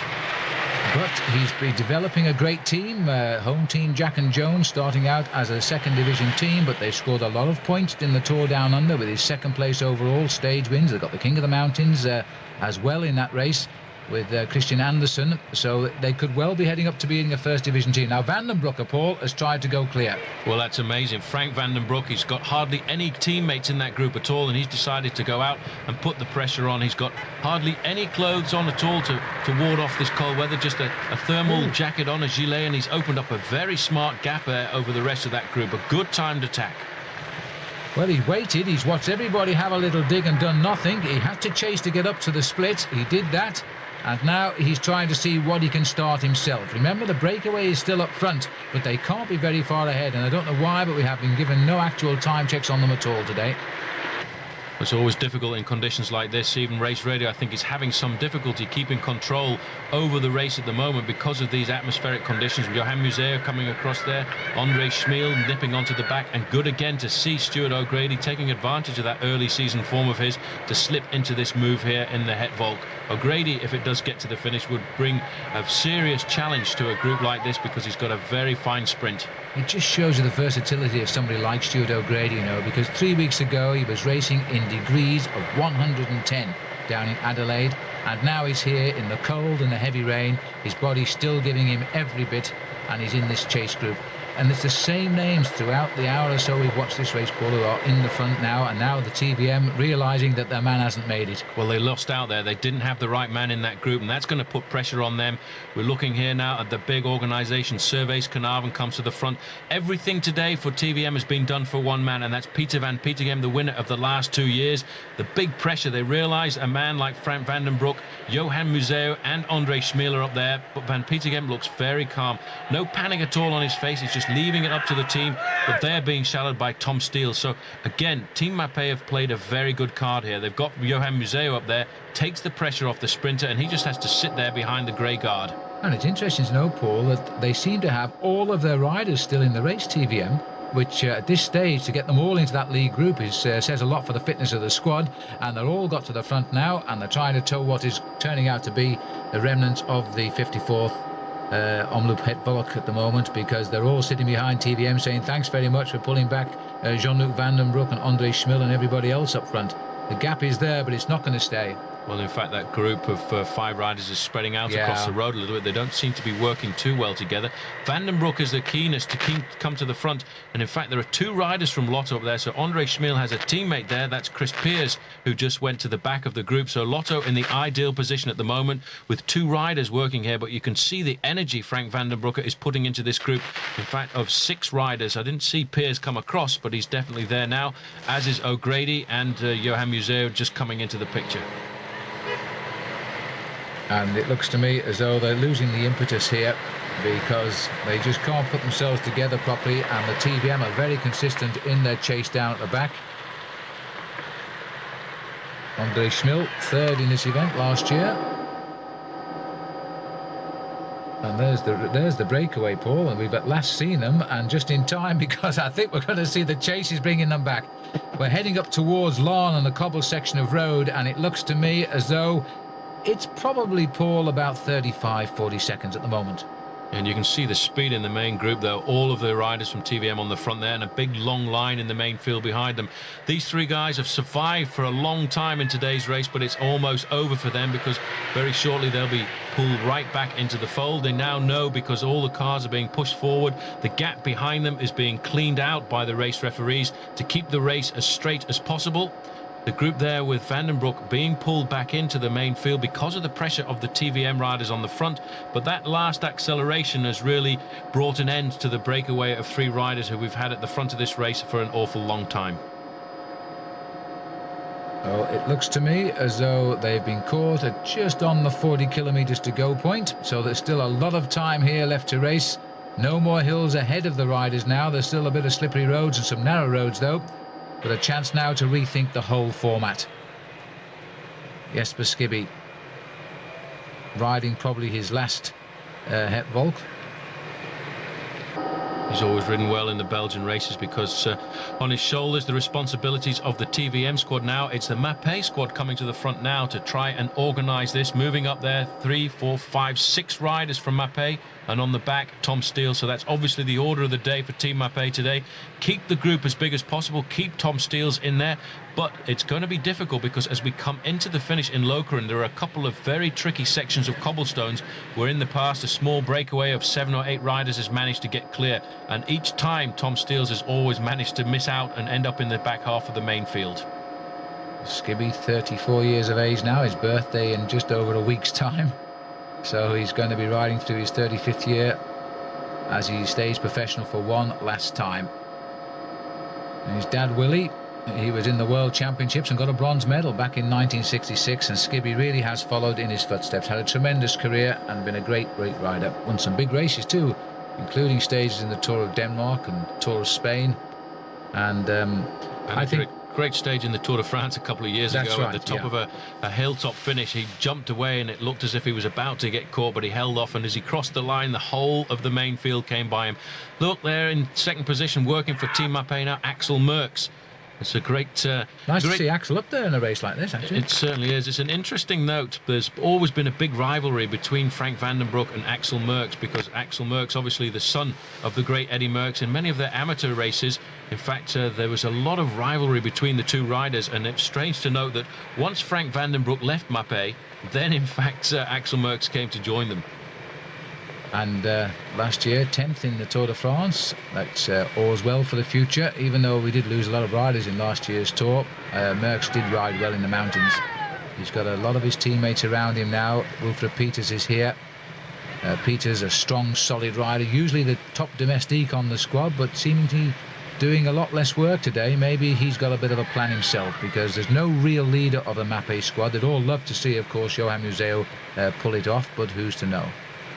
But he's been developing a great team, home team Jack and Jones, starting out as a second division team, but they've scored a lot of points in the Tour Down Under with his second place overall stage wins. They've got the King of the Mountains as well in that race with Christian Andersen, so they could well be heading up to being a first division team. Now Van den Broek, Paul, has tried to go clear. Well, that's amazing. Frank Van den Broek, he's got hardly any teammates in that group at all, and he's decided to go out and put the pressure on. He's got hardly any clothes on at all to ward off this cold weather, just a thermal jacket on, a gilet, and he's opened up a very smart gap there over the rest of that group. A good timed attack. Well, he's waited, he's watched everybody have a little dig and done nothing. He had to chase to get up to the split. He did that. And now he's trying to see what he can start himself. Remember, the breakaway is still up front, but they can't be very far ahead. And I don't know why, but we have been given no actual time checks on them at all today. It's always difficult in conditions like this. Even Race Radio, I think, is having some difficulty keeping control over the race at the moment because of these atmospheric conditions. Johan Museeuw coming across there, Andre Schmil nipping onto the back, and good again to see Stuart O'Grady taking advantage of that early season form of his to slip into this move here in the Het Volk. O'Grady, if it does get to the finish, would bring a serious challenge to a group like this because he's got a very fine sprint. It just shows you the versatility of somebody like Stuart O'Grady, you know, because 3 weeks ago he was racing in degrees of 110 down in Adelaide, and now he's here in the cold and the heavy rain. His body's still giving him every bit, and he's in this chase group. and it's the same names throughout the hour or so we've watched this race, Paul, who are in the front now, and now the TVM realising that their man hasn't made it. Well, they lost out there. They didn't have the right man in that group, and that's going to put pressure on them. We're looking here now at the big organisation. Surveys Carnarvon comes to the front. Everything today for TVM has been done for one man, and that's Peter van Petegem, the winner of the last 2 years. The big pressure, they realise a man like Frank van den Broek, Johan Museo and André Schmeel are up there, but Van Petegem looks very calm. No panic at all on his face. He's just leaving it up to the team, but they're being shadowed by Tom Steele. So again, Team Mapei have played a very good card here. They've got Johan Museo up there, takes the pressure off the sprinter, and he just has to sit there behind the grey guard. And it's interesting to know, Paul, that they seem to have all of their riders still in the race, TVM, which at this stage, to get them all into that lead group says a lot for the fitness of the squad. And they're all got to the front now, and they're trying to tow what is turning out to be the remnants of the 54th Omloop Het Volk at the moment, because they're all sitting behind TVM saying thanks very much for pulling back Jean-Luc Van den Broek and André Schmeel and everybody else up front. The gap is there, but it's not going to stay. Well, in fact, that group of 5 riders is spreading out across the road a little bit. They don't seem to be working too well together. Van den Broek is the keenest to come to the front. And in fact, there are 2 riders from Lotto up there. So André Schmeel has a teammate there. That's Chris Peers, who just went to the back of the group. So Lotto in the ideal position at the moment with 2 riders working here. But you can see the energy Frank van den Broek is putting into this group. In fact, of 6 riders, I didn't see Peers come across, but he's definitely there now, as is O'Grady and Johan Museo just coming into the picture. And it looks to me as though they're losing the impetus here, because they just can't put themselves together properly, and the TVM are very consistent in their chase down at the back. André Schmeel, 3rd in this event last year. And there's the breakaway, Paul, and we've at last seen them, and just in time, because I think we're going to see the chases bringing them back. We're heading up towards Lawn and the cobble section of road, and it looks to me as though it's probably, Paul, about 35-40 seconds at the moment. And you can see the speed in the main group, though. All of the riders from TVM on the front there, and a big long line in the main field behind them. These 3 guys have survived for a long time in today's race, but it's almost over for them, because very shortly they'll be pulled right back into the fold. They now know, because all the cars are being pushed forward, the gap behind them is being cleaned out by the race referees to keep the race as straight as possible. The group there with Van den Broek being pulled back into the main field because of the pressure of the TVM riders on the front, but that last acceleration has really brought an end to the breakaway of 3 riders who we've had at the front of this race for an awful long time. Well, it looks to me as though they've been caught at just on the 40 kilometres to go point, so there's still a lot of time here left to race. No more hills ahead of the riders now. There's still a bit of slippery roads and some narrow roads, though. But a chance now to rethink the whole format. Jesper Skibby riding probably his last Het Volk. He's always ridden well in the Belgian races, because on his shoulders the responsibilities of the TVM squad. Now it's the Mapei squad coming to the front now to try and organise this. Moving up there, 3, 4, 5, 6 riders from Mapei, and on the back Tom Steele. So that's obviously the order of the day for Team Mapei today. Keep the group as big as possible, keep Tom Steele's in there, but it's going to be difficult, because as we come into the finish in Lokeren, there are a couple of very tricky sections of cobblestones where in the past a small breakaway of 7 or 8 riders has managed to get clear, and each time Tom Steele's has always managed to miss out and end up in the back half of the main field. Skibby, 34 years of age now, his birthday in just over a week's time. So he's going to be riding through his 35th year as he stays professional for one last time. And his dad, Willie, he was in the World Championships and got a bronze medal back in 1966, and Skibby really has followed in his footsteps, had a tremendous career and been a great rider. Won some big races too, including stages in the Tour of Denmark and Tour of Spain. And I think great stage in the Tour de France a couple of years ago, at the top of a hilltop finish. He jumped away and it looked as if he was about to get caught, but he held off, and as he crossed the line, the whole of the main field came by him. Look, there in 2nd position, working for Team Mapei now, Axel Merckx. It's a great... nice to see Axel up there in a race like this, actually. It certainly is. It's an interesting note. There's always been a big rivalry between Frank van den Broek and Axel Merckx, because Axel Merckx, obviously the son of the great Eddy Merckx, in many of their amateur races. In fact, there was a lot of rivalry between the 2 riders, and it's strange to note that once Frank van den Broek left Mapei, then in fact Axel Merckx came to join them. And last year, 10th in the Tour de France. That's all's well for the future, even though we did lose a lot of riders in last year's Tour. Merckx did ride well in the mountains. He's got a lot of his teammates around him now. Wilfred Peters is here. Peters, a strong, solid rider, usually the top domestique on the squad, but seemingly doing a lot less work today. Maybe he's got a bit of a plan himself, because there's no real leader of the Mapei squad. They'd all love to see, of course, Johan Museeuw pull it off, but who's to know?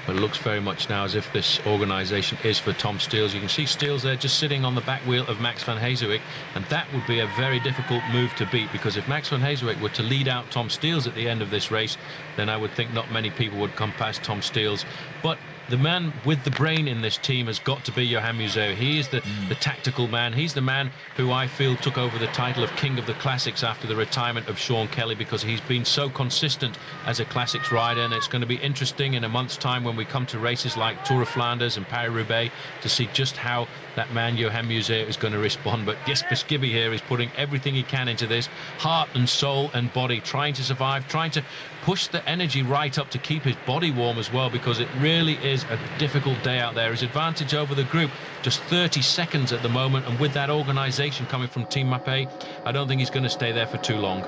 But it looks very much now as if this organisation is for Tom Steels. You can see Steels there just sitting on the back wheel of Max van Heeswijk, and that would be a very difficult move to beat, because if Max van Heeswijk were to lead out Tom Steels at the end of this race, then I would think not many people would come past Tom Steels. But the man with the brain in this team has got to be Johan Museeuw. He is the tactical man. He's the man who I feel took over the title of King of the Classics after the retirement of Sean Kelly, because he's been so consistent as a Classics rider. And it's going to be interesting in a month's time when we come to races like Tour of Flanders and Paris-Roubaix to see just how that man Johan Museeuw is going to respond. But Jesper Skibby here is putting everything he can into this, heart and soul and body, trying to survive, trying to push the energy right up to keep his body warm as well, because it really is a difficult day out there. His advantage over the group, just 30 seconds at the moment, and with that organisation coming from Team Mapei, I don't think he's going to stay there for too long.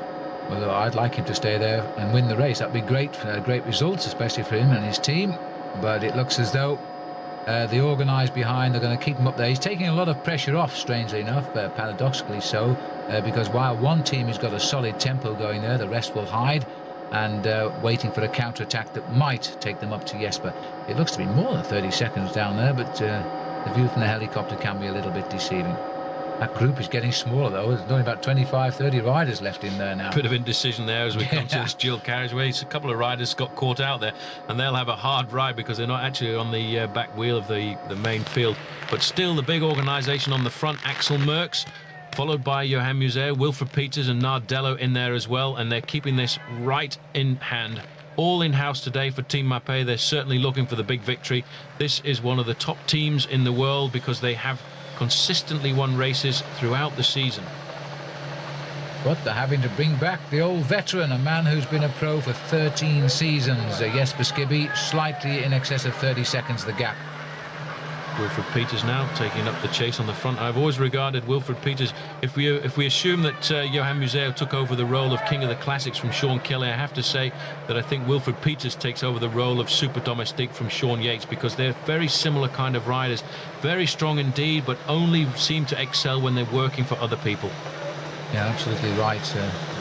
Well, I'd like him to stay there and win the race. That'd be great, great results, especially for him and his team. But it looks as though the organised behind, they're going to keep him up there. He's taking a lot of pressure off, strangely enough, paradoxically so, because while one team has got a solid tempo going there, the rest will hide and waiting for a counter-attack that might take them up to Jesper. It looks to be more than 30 seconds down there, but the view from the helicopter can be a little bit deceiving. That group is getting smaller, though. There's only about 25, 30 riders left in there now. Bit of indecision there as we come to this dual carriageway. A couple of riders got caught out there, and they'll have a hard ride because they're not actually on the back wheel of the main field. But still, the big organisation on the front, Axel Merckx, followed by Johan Museeuw, Wilfred Peters and Nardello in there as well, and they're keeping this right in hand. All in-house today for Team Mapei. They're certainly looking for the big victory. This is one of the top teams in the world because they have consistently won races throughout the season. But they're having to bring back the old veteran, a man who's been a pro for 13 seasons. Jesper Skibby, slightly in excess of 30 seconds the gap. Wilfred Peters now taking up the chase on the front. I've always regarded Wilfred Peters, if we assume that Johan Museeuw took over the role of King of the Classics from Sean Kelly, I have to say that I think Wilfred Peters takes over the role of Super Domestique from Sean Yates, because they're very similar kind of riders, very strong indeed, but only seem to excel when they're working for other people. Yeah, absolutely right.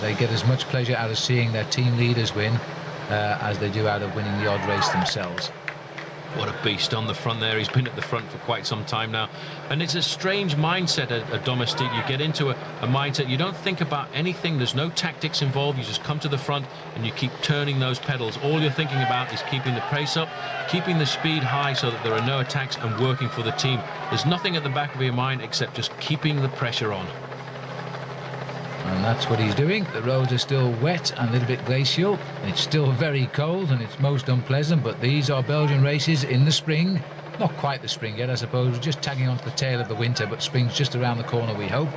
They get as much pleasure out of seeing their team leaders win as they do out of winning the odd race themselves. What a beast on the front there. He's been at the front for quite some time now. And it's a strange mindset, a domestique. You get into a mindset, you don't think about anything. There's no tactics involved. You just come to the front and you keep turning those pedals. All you're thinking about is keeping the pace up, keeping the speed high so that there are no attacks, and working for the team. There's nothing at the back of your mind except just keeping the pressure on. And that's what he's doing. The roads are still wet and a little bit glacial. It's still very cold and it's most unpleasant, but these are Belgian races in the spring. Not quite the spring yet, I suppose. We're just tagging on to the tail of the winter, but spring's just around the corner, we hope.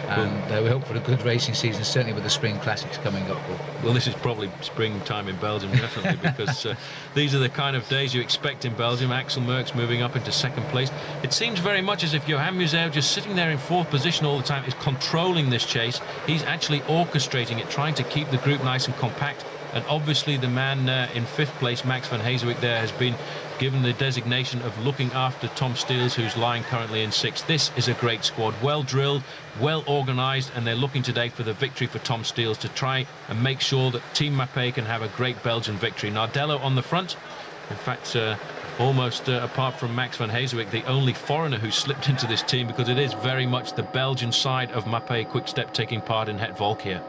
And we hope for a good racing season, certainly with the spring classics coming up. Well, this is probably springtime in Belgium, definitely, because these are the kind of days you expect in Belgium. Axel Merckx moving up into second place. It seems very much as if Johan Museeuw, just sitting there in fourth position all the time, is controlling this chase. He's actually orchestrating it, trying to keep the group nice and compact. And obviously the man in fifth place, Max van Heeswijk, there has been given the designation of looking after Tom Steels, who's lying currently in sixth. This is a great squad, well drilled, well organised, and they're looking today for the victory for Tom Steels to try and make sure that Team Mapei can have a great Belgian victory. Nardello on the front. In fact, almost apart from Max van Heeswijk, the only foreigner who slipped into this team, because it is very much the Belgian side of Mapei Quick Step taking part in Het Volk here.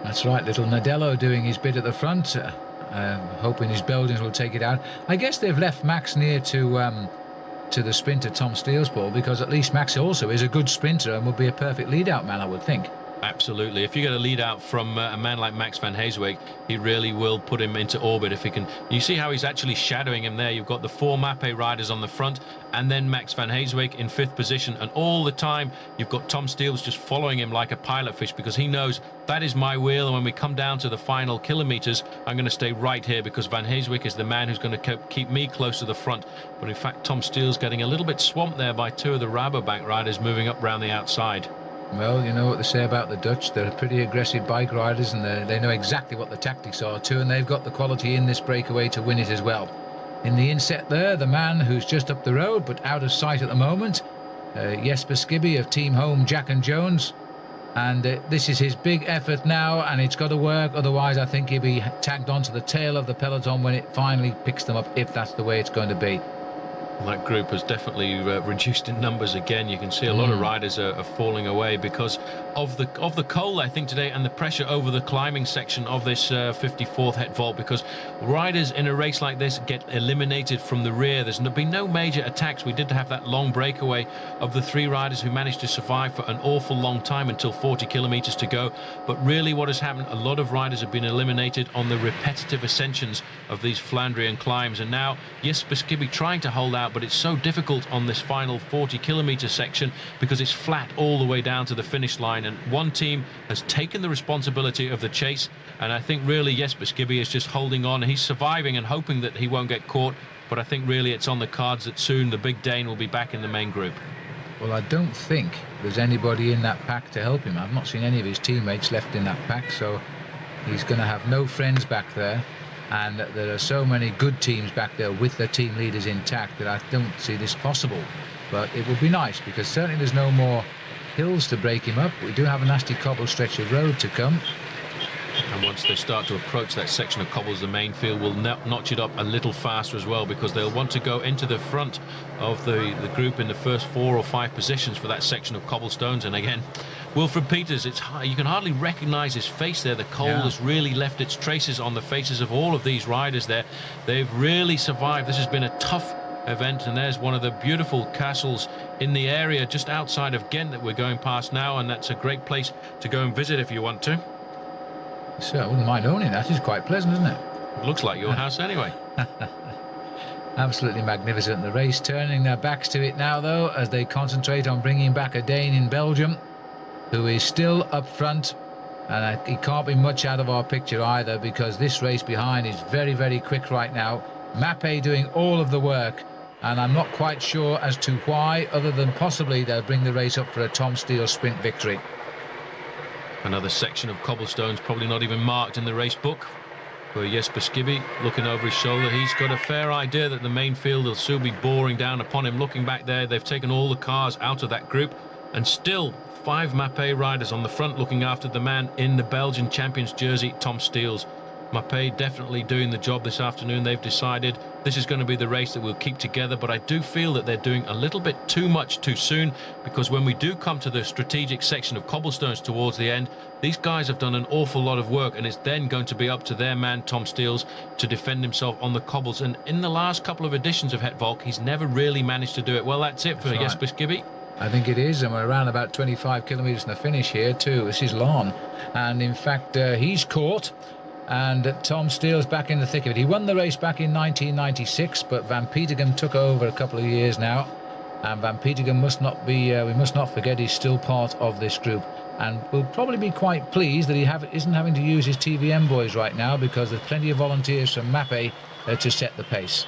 That's right, little Nardello doing his bit at the front, hoping his Belgians will take it out. I guess they've left Max near to the sprinter Tom Steels, Paul, because at least Max also is a good sprinter and would be a perfect lead-out man, I would think. Absolutely. If you get a lead out from a man like Max van Heeswijk, he really will put him into orbit if he can. You see how he's actually shadowing him there. You've got the 4 Mapei riders on the front and then Max van Heeswijk in 5th position. And all the time you've got Tom Steels just following him like a pilot fish, because he knows that is my wheel. And when we come down to the final kilometres, I'm going to stay right here because Van Heeswijk is the man who's going to keep me close to the front. But in fact, Tom Steels getting a little bit swamped there by 2 of the Rabobank riders moving up round the outside. Well, you know what they say about the Dutch. They're pretty aggressive bike riders, and they know exactly what the tactics are too, and they've got the quality in this breakaway to win it as well. In the inset there, the man who's just up the road but out of sight at the moment, Jesper Skibby of Team Home Jack and Jones, and this is his big effort now, and it's got to work, otherwise I think he'll be tagged onto the tail of the peloton when it finally picks them up, if that's the way it's going to be. That group has definitely reduced in numbers again. You can see a lot of riders are falling away because of the cold, I think, today, and the pressure over the climbing section of this 54th Het Vault, because riders in a race like this get eliminated from the rear. There's been no major attacks. We did have that long breakaway of the 3 riders who managed to survive for an awful long time until 40 kilometers to go. But really what has happened, a lot of riders have been eliminated on the repetitive ascensions of these Flandrian climbs. And now Jesper Skibby trying to hold out, but it's so difficult on this final 40-kilometer section because it's flat all the way down to the finish line, and one team has taken the responsibility of the chase, and I think really Jesper Skibby is just holding on. He's surviving and hoping that he won't get caught, but I think really it's on the cards that soon the big Dane will be back in the main group. Well, I don't think there's anybody in that pack to help him. I've not seen any of his teammates left in that pack, so he's going to have no friends back there. And there are so many good teams back there with their team leaders intact that I don't see this possible. But it would be nice, because certainly there's no more hills to break him up. We do have a nasty cobble stretch of road to come. And once they start to approach that section of cobbles, the main field will notch it up a little faster as well, because they'll want to go into the front of the group in the first 4 or 5 positions for that section of cobblestones. And again, Wilfred Peters, you can hardly recognize his face there. The cold has really left its traces on the faces of all of these riders there. They've really survived. This has been a tough event, and there's one of the beautiful castles in the area just outside of Ghent that we're going past now, and that's a great place to go and visit if you want to. So I wouldn't mind owning that. It's quite pleasant, isn't it? It looks like your house anyway. Absolutely magnificent. The race turning their backs to it now, though, as they concentrate on bringing back a Dane in Belgium, who is still up front, and he can't be much out of our picture either, because this race behind is very, very quick right now. Mapei doing all of the work, and I'm not quite sure as to why, other than possibly they'll bring the race up for a Tom Steele sprint victory. Another section of cobblestones, probably not even marked in the race book, where Jesper Skibby, looking over his shoulder, he's got a fair idea that the main field will soon be boring down upon him. Looking back there, they've taken all the cars out of that group, and still 5 Mapei riders on the front looking after the man in the Belgian champions jersey, Tom Steels. Mapei definitely doing the job this afternoon. They've decided this is going to be the race that we'll keep together, but I do feel that they're doing a little bit too much too soon, because when we do come to the strategic section of cobblestones towards the end, these guys have done an awful lot of work, and it's then going to be up to their man Tom Steels to defend himself on the cobbles. And in the last couple of editions of Het Valk, he's never really managed to do it. Well, that's it for Jesper Skibby. I think it is, and we're around about 25 kilometres from the finish here too. This is long, and in fact he's caught, and Tom Steele's back in the thick of it. He won the race back in 1996, but Van Petegem took over a couple of years now, and Van Petegem must not be, we must not forget, he's still part of this group, and will probably be quite pleased that he isn't having to use his TVM boys right now, because there's plenty of volunteers from Mapei to set the pace.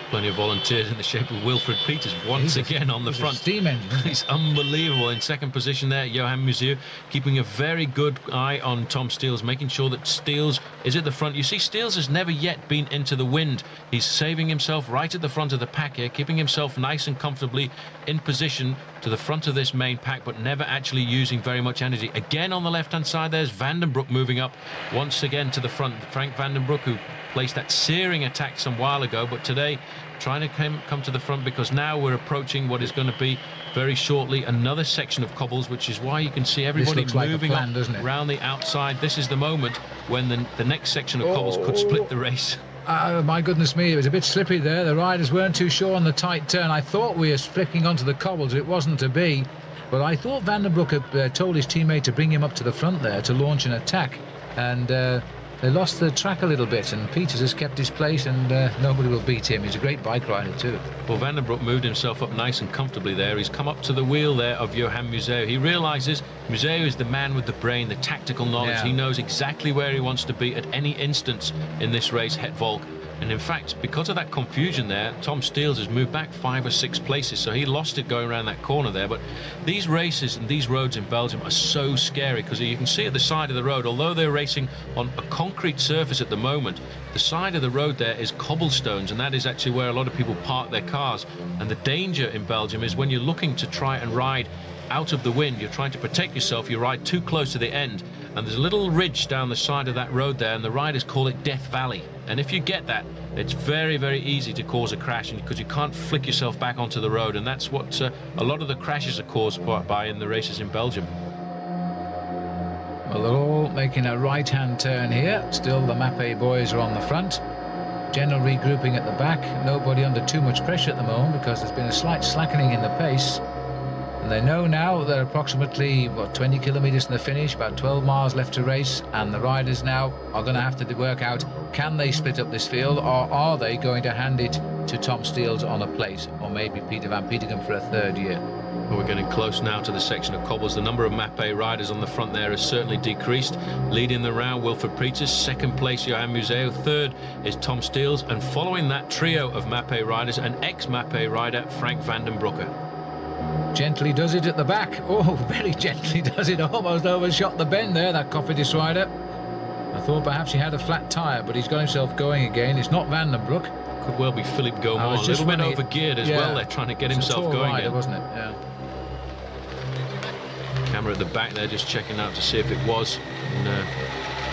Plenty of volunteers in the shape of Wilfred Peters once again on the front. Steam engine. He's unbelievable. In second position there, Johan Museeuw, keeping a very good eye on Tom Steels, making sure that Steels is at the front. You see, Steels has never yet been into the wind. He's saving himself right at the front of the pack here, keeping himself nice and comfortably in position to the front of this main pack, but never actually using very much energy. Again on the left-hand side, there's Vandenbroek moving up once again to the front. Frank Vandenbroek, who placed that searing attack some while ago, but today trying to come to the front, because now we're approaching what is going to be very shortly another section of cobbles, which is why you can see everybody moving up around the outside. This is the moment when the next section of cobbles could split the race. My goodness me, it was a bit slippery there. The riders weren't too sure on the tight turn. I thought we were flicking onto the cobbles. It wasn't to be. But I thought Van den Broek had told his teammate to bring him up to the front there to launch an attack, and they lost the track a little bit, and Peters has kept his place, and nobody will beat him. He's a great bike rider too. Well, Van den Broek moved himself up nice and comfortably there. He's come up to the wheel there of Johan Museeuw. He realises Museeuw is the man with the brain, the tactical knowledge. Yeah. He knows exactly where he wants to be at any instance in this race, Het Volk. And in fact, because of that confusion there, Tom Steels has moved back 5 or 6 places, so he lost it going around that corner there. But these races and these roads in Belgium are so scary, because you can see at the side of the road, although they're racing on a concrete surface at the moment, the side of the road there is cobblestones, and that is actually where a lot of people park their cars. And the danger in Belgium is when you're looking to try and ride out of the wind, you're trying to protect yourself, you ride too close to the end, and there's a little ridge down the side of that road there, and the riders call it Death Valley. And if you get that, it's very, very easy to cause a crash, because you can't flick yourself back onto the road, and that's what a lot of the crashes are caused by in the races in Belgium. Well, they're all making a right-hand turn here. Still, the Mappé boys are on the front. General regrouping at the back. Nobody under too much pressure at the moment, because there's been a slight slackening in the pace. And they know now they're approximately, 20 kilometres from the finish, about 12 miles left to race, and the riders now are going to have to work out, can they split up this field, or are they going to hand it to Tom Steels on a plate, or maybe Peter van Petegem for a third year? Well, we're getting close now to the section of cobbles. The number of Mappé riders on the front there has certainly decreased. Leading the round, Wilfred Peters. Second place, Johan Museeuw. Third is Tom Steels. And following that trio of Mappé riders, an ex-Mappé rider, Frank van den Broek. Gently does it at the back. Oh, very gently does it. Almost overshot the bend there, that Cofidis rider. I thought perhaps he had a flat tyre, but he's got himself going again. It's not Van den Broek. Could well be Philippe Gaumont. A little bit over-geared as well there, trying to get himself going rider, again. Wasn't it? Yeah. Camera at the back there, just checking out to see if it was.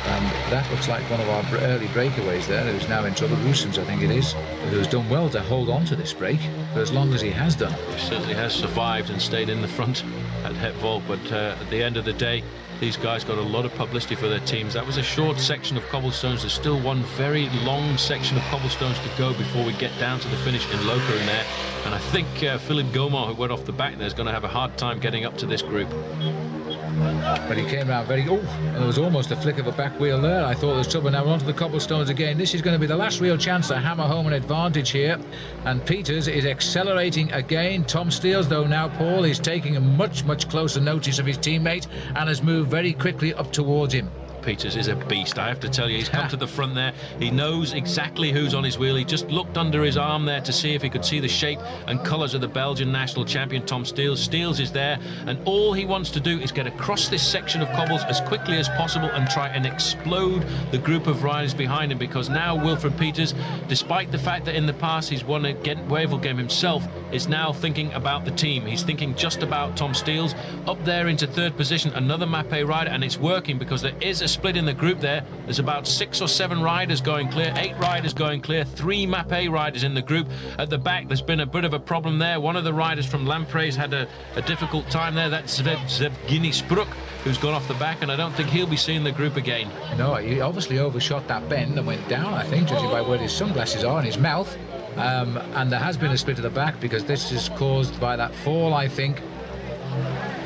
And that looks like one of our early breakaways there, who's now in trouble. Roussems, I think it is, who has done well to hold on to this break for as long as he has done. He certainly has survived and stayed in the front at Het Volk, but at the end of the day, these guys got a lot of publicity for their teams. That was a short section of cobblestones. There's still one very long section of cobblestones to go before we get down to the finish in Lokeren there. And I think Philippe Gaumont, who went off the back there, is going to have a hard time getting up to this group. But he came around very... Oh, and there was almost a flick of a back wheel there. I thought there was trouble. Now we're onto the cobblestones again. This is going to be the last real chance to hammer home an advantage here. And Peters is accelerating again. Tom Steels, though, now, Paul, is taking a much, much closer notice of his teammate and has moved very quickly up towards him. Peters is a beast, I have to tell you. He's come to the front there. He knows exactly who's on his wheel. He just looked under his arm there to see if he could see the shape and colours of the Belgian national champion, Tom Steels. Steels is there, and all he wants to do is get across this section of cobbles as quickly as possible and try and explode the group of riders behind him, because now Wilfred Peters, despite the fact that in the past he's won a Wevel game himself, is now thinking about the team. He's thinking just about Tom Steels. Up there into third position, another Mappé rider, and it's working because there is a split in the group there. There's about 6 or 7 riders going clear, 8 riders going clear, 3 Mappé riders in the group. At the back, there's been a bit of a problem there. One of the riders from Lampreys had a difficult time there. That's Zevgeny Spruk, who's gone off the back, and I don't think he'll be seeing the group again. No, he obviously overshot that bend and went down, I think, judging by where his sunglasses are in his mouth. And there has been a split at the back, because this is caused by that fall, I think.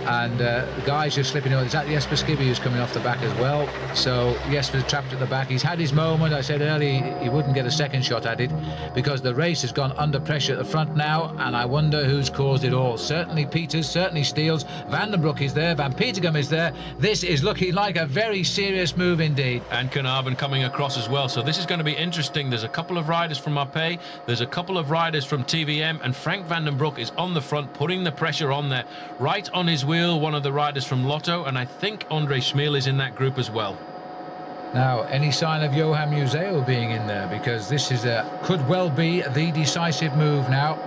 And the guys just slipping out. Is that Jesper Skibby who's coming off the back as well? So Jesper's trapped at the back. He's had his moment. I said earlier he wouldn't get a second shot at it, because the race has gone under pressure at the front now, and I wonder who's caused it all. Certainly Peters, certainly Steels. Van den Broek is there, Van Petegem is there. This is looking like a very serious move indeed. And Knaven coming across as well. So this is going to be interesting. There's a couple of riders from Mappé, there's a couple of riders from TVM, and Frank van den Broek is on the front, putting the pressure on there. Right on his wheel, one of the riders from Lotto, and I think Andre Schmeel is in that group as well. Now, any sign of Johan Museeuw being in there? Because this is could well be the decisive move now.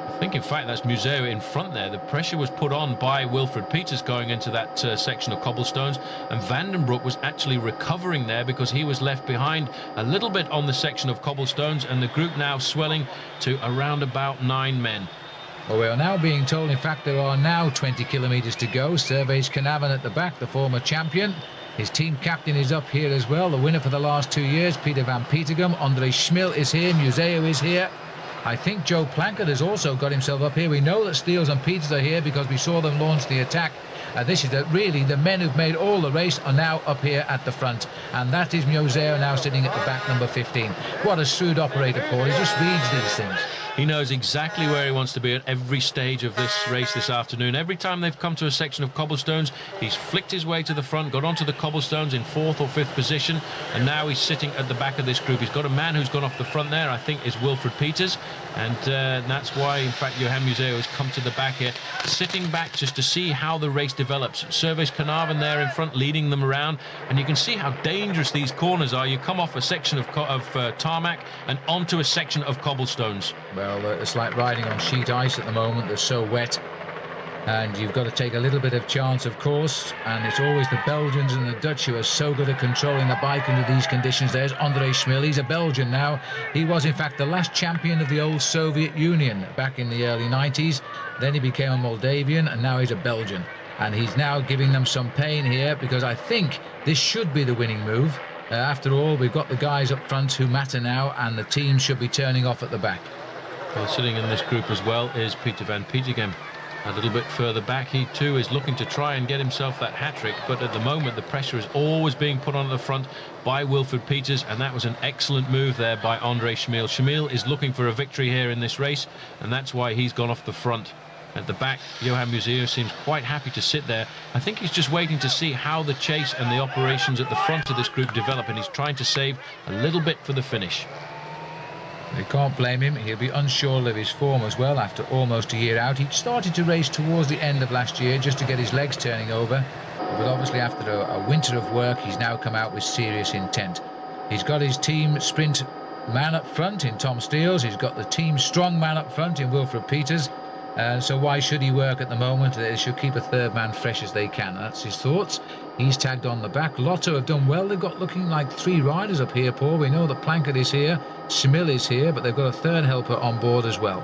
I think, in fact, that's Museeuw in front there. The pressure was put on by Wilfred Peters going into that section of cobblestones, and Van den Broek was actually recovering there because he was left behind a little bit on the section of cobblestones, and the group now swelling to around about 9 men. Well, we are now being told, in fact, there are now 20 kilometres to go. Servais Knaven at the back, the former champion. His team captain is up here as well, the winner for the last 2 years, Peter van Petegem. Andre Schmeel is here, Museeuw is here. I think Joe Plankett has also got himself up here. We know that Steels and Peters are here because we saw them launch the attack. This is really the men who've made all the race are now up here at the front, and that is Museo now sitting at the back, number 15. What a shrewd operator, Paul. He just reads these things. He knows exactly where he wants to be at every stage of this race this afternoon. Every time they've come to a section of cobblestones, he's flicked his way to the front, got onto the cobblestones in 4th or 5th position, and now he's sitting at the back of this group. He's got a man who's gone off the front there, I think is Wilfred Peters, and that's why, in fact, Johan Museo has come to the back here, sitting back just to see how the race develops. Servais Carnarvon there in front, leading them around, and you can see how dangerous these corners are. You come off a section of tarmac and onto a section of cobblestones. Well, it's like riding on sheet ice at the moment. They're so wet, and you've got to take a little bit of chance, of course, and it's always the Belgians and the Dutch who are so good at controlling the bike under these conditions. There's André Schmil. He's a Belgian now. He was, in fact, the last champion of the old Soviet Union back in the early 90s. Then he became a Moldavian, and now he's a Belgian. And he's now giving them some pain here, because I think this should be the winning move. After all, we've got the guys up front who matter now, and the team should be turning off at the back. Well, sitting in this group as well is Peter van Petegem. A little bit further back, he too is looking to try and get himself that hat-trick, but at the moment the pressure is always being put on the front by Wilfred Peters, and that was an excellent move there by André Schmil. Schmil is looking for a victory here in this race, and that's why he's gone off the front. At the back, Johan Museo seems quite happy to sit there. I think he's just waiting to see how the chase and the operations at the front of this group develop, and he's trying to save a little bit for the finish. They can't blame him. He'll be unsure of his form as well after almost a year out. He started to race towards the end of last year just to get his legs turning over, but obviously after a winter of work, he's now come out with serious intent. He's got his team sprint man up front in Tom Steels. He's got the team strong man up front in Wilfred Peters. So why should he work at the moment? They should keep a third man fresh as they can. That's his thoughts. He's tagged on the back. Lotto have done well. They've got looking like 3 riders up here, Paul. We know that Plankett is here, Schmil is here, but they've got a third helper on board as well.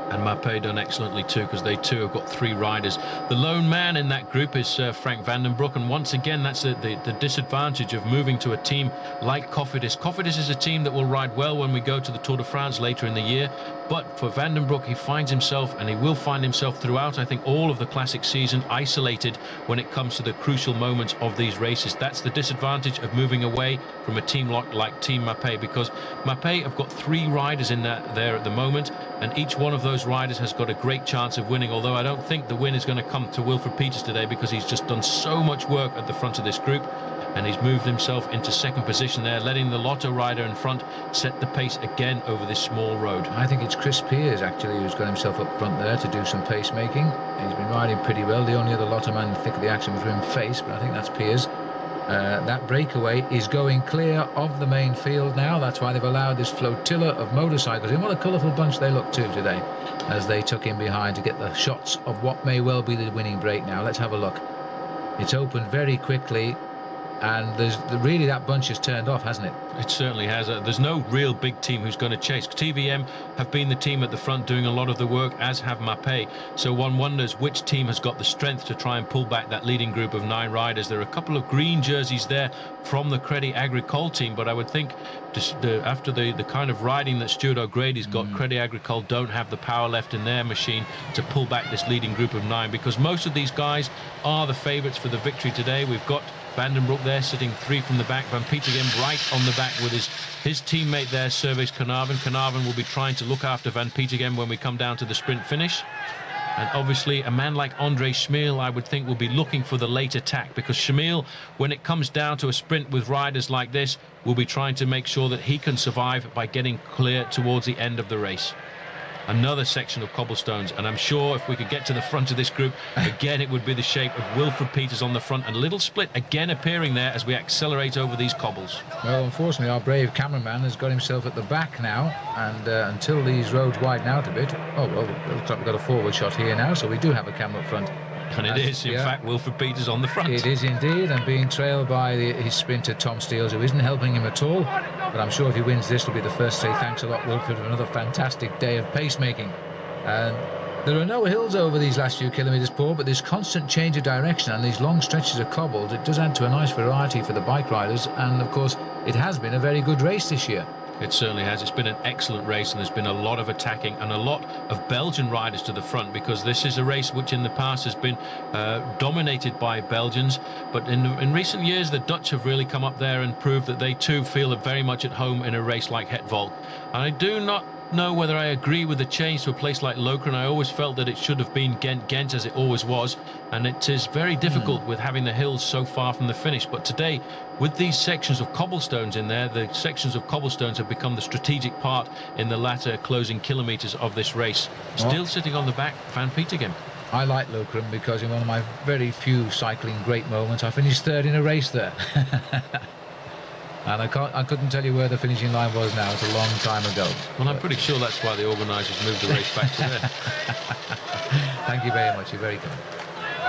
And Mappé done excellently too, because they too have got 3 riders. The lone man in that group is Frank Vandenbroek, and once again that's the disadvantage of moving to a team like Cofidis. Cofidis is a team that will ride well when we go to the Tour de France later in the year, but for Vandenbroek, he finds himself, and he will find himself throughout, I think, all of the classic season, isolated when it comes to the crucial moments of these races. That's the disadvantage of moving away from a team like Team Mappé, because Mappé have got 3 riders in there at the moment, and each one of those riders has got a great chance of winning, although I don't think the win is going to come to Wilfred Peters today, because he's just done so much work at the front of this group, and he's moved himself into 2nd position there, letting the Lotto rider in front set the pace again over this small road. I think it's Chris Pears actually who's got himself up front there to do some pacemaking. He's been riding pretty well. The only other Lotto man in the thick of the action was Wim Face, but I think that's Pears. That breakaway is going clear of the main field now. That's why they've allowed this flotilla of motorcycles in. What a colourful bunch they look to today, as they tuck in behind to get the shots of what may well be the winning break now. Let's have a look. It's opened very quickly, and really that bunch has turned off, hasn't it? It certainly has. There's no real big team who's going to chase. TVM have been the team at the front doing a lot of the work, as have Mappé. So one wonders which team has got the strength to try and pull back that leading group of 9 riders. There are a couple of green jerseys there from the Crédit Agricole team, but I would think after the kind of riding that Stuart O'Grady's got, Crédit Agricole don't have the power left in their machine to pull back this leading group of 9, because most of these guys are the favourites for the victory today. We've got Vandenbroek there sitting 3 from the back, Van Petegem right on the back with his teammate there, Servais Carnarvon. Carnarvon will be trying to look after Van Petegem when we come down to the sprint finish. And obviously a man like André Schmil, I would think, will be looking for the late attack, because Schmil, when it comes down to a sprint with riders like this, will be trying to make sure that he can survive by getting clear towards the end of the race. Another section of cobblestones, and I'm sure if we could get to the front of this group again, it would be the shape of Wilfred Peters on the front, and a little split again appearing there as we accelerate over these cobbles. Well, unfortunately our brave cameraman has got himself at the back now, and until these roads widen out a bit, oh well, it looks like we've got a forward shot here now, so we do have a camera up front. And it is, in fact, Wilfred Peters on the front. It is indeed, and being trailed by his sprinter Tom Steels, who isn't helping him at all. But I'm sure if he wins this, will be the first to say thanks a lot, Wilfred, for another fantastic day of pacemaking. And there are no hills over these last few kilometres, Paul, but this constant change of direction and these long stretches of cobbles, it does add to a nice variety for the bike riders. And of course, it has been a very good race this year. It certainly has. It's been an excellent race, and there's been a lot of attacking and a lot of Belgian riders to the front, because this is a race which in the past has been dominated by Belgians, but in recent years the Dutch have really come up there and proved that they too feel very much at home in a race like Het Valk. And I do not know whether I agree with the change to a place like Lokeren. I always felt that it should have been Ghent, as it always was, and it is very difficult with having the hills so far from the finish. But today, with these sections of cobblestones in there, the sections of cobblestones have become the strategic part in the latter closing kilometres of this race. Still sitting on the back, Van Petegem. I like Lokeren because in one of my very few cycling great moments, I finished third in a race there. And I couldn't tell you where the finishing line was now. It's a long time ago. Well, I'm pretty sure that's why the organisers moved the race back to there. Thank you very much. You're very kind.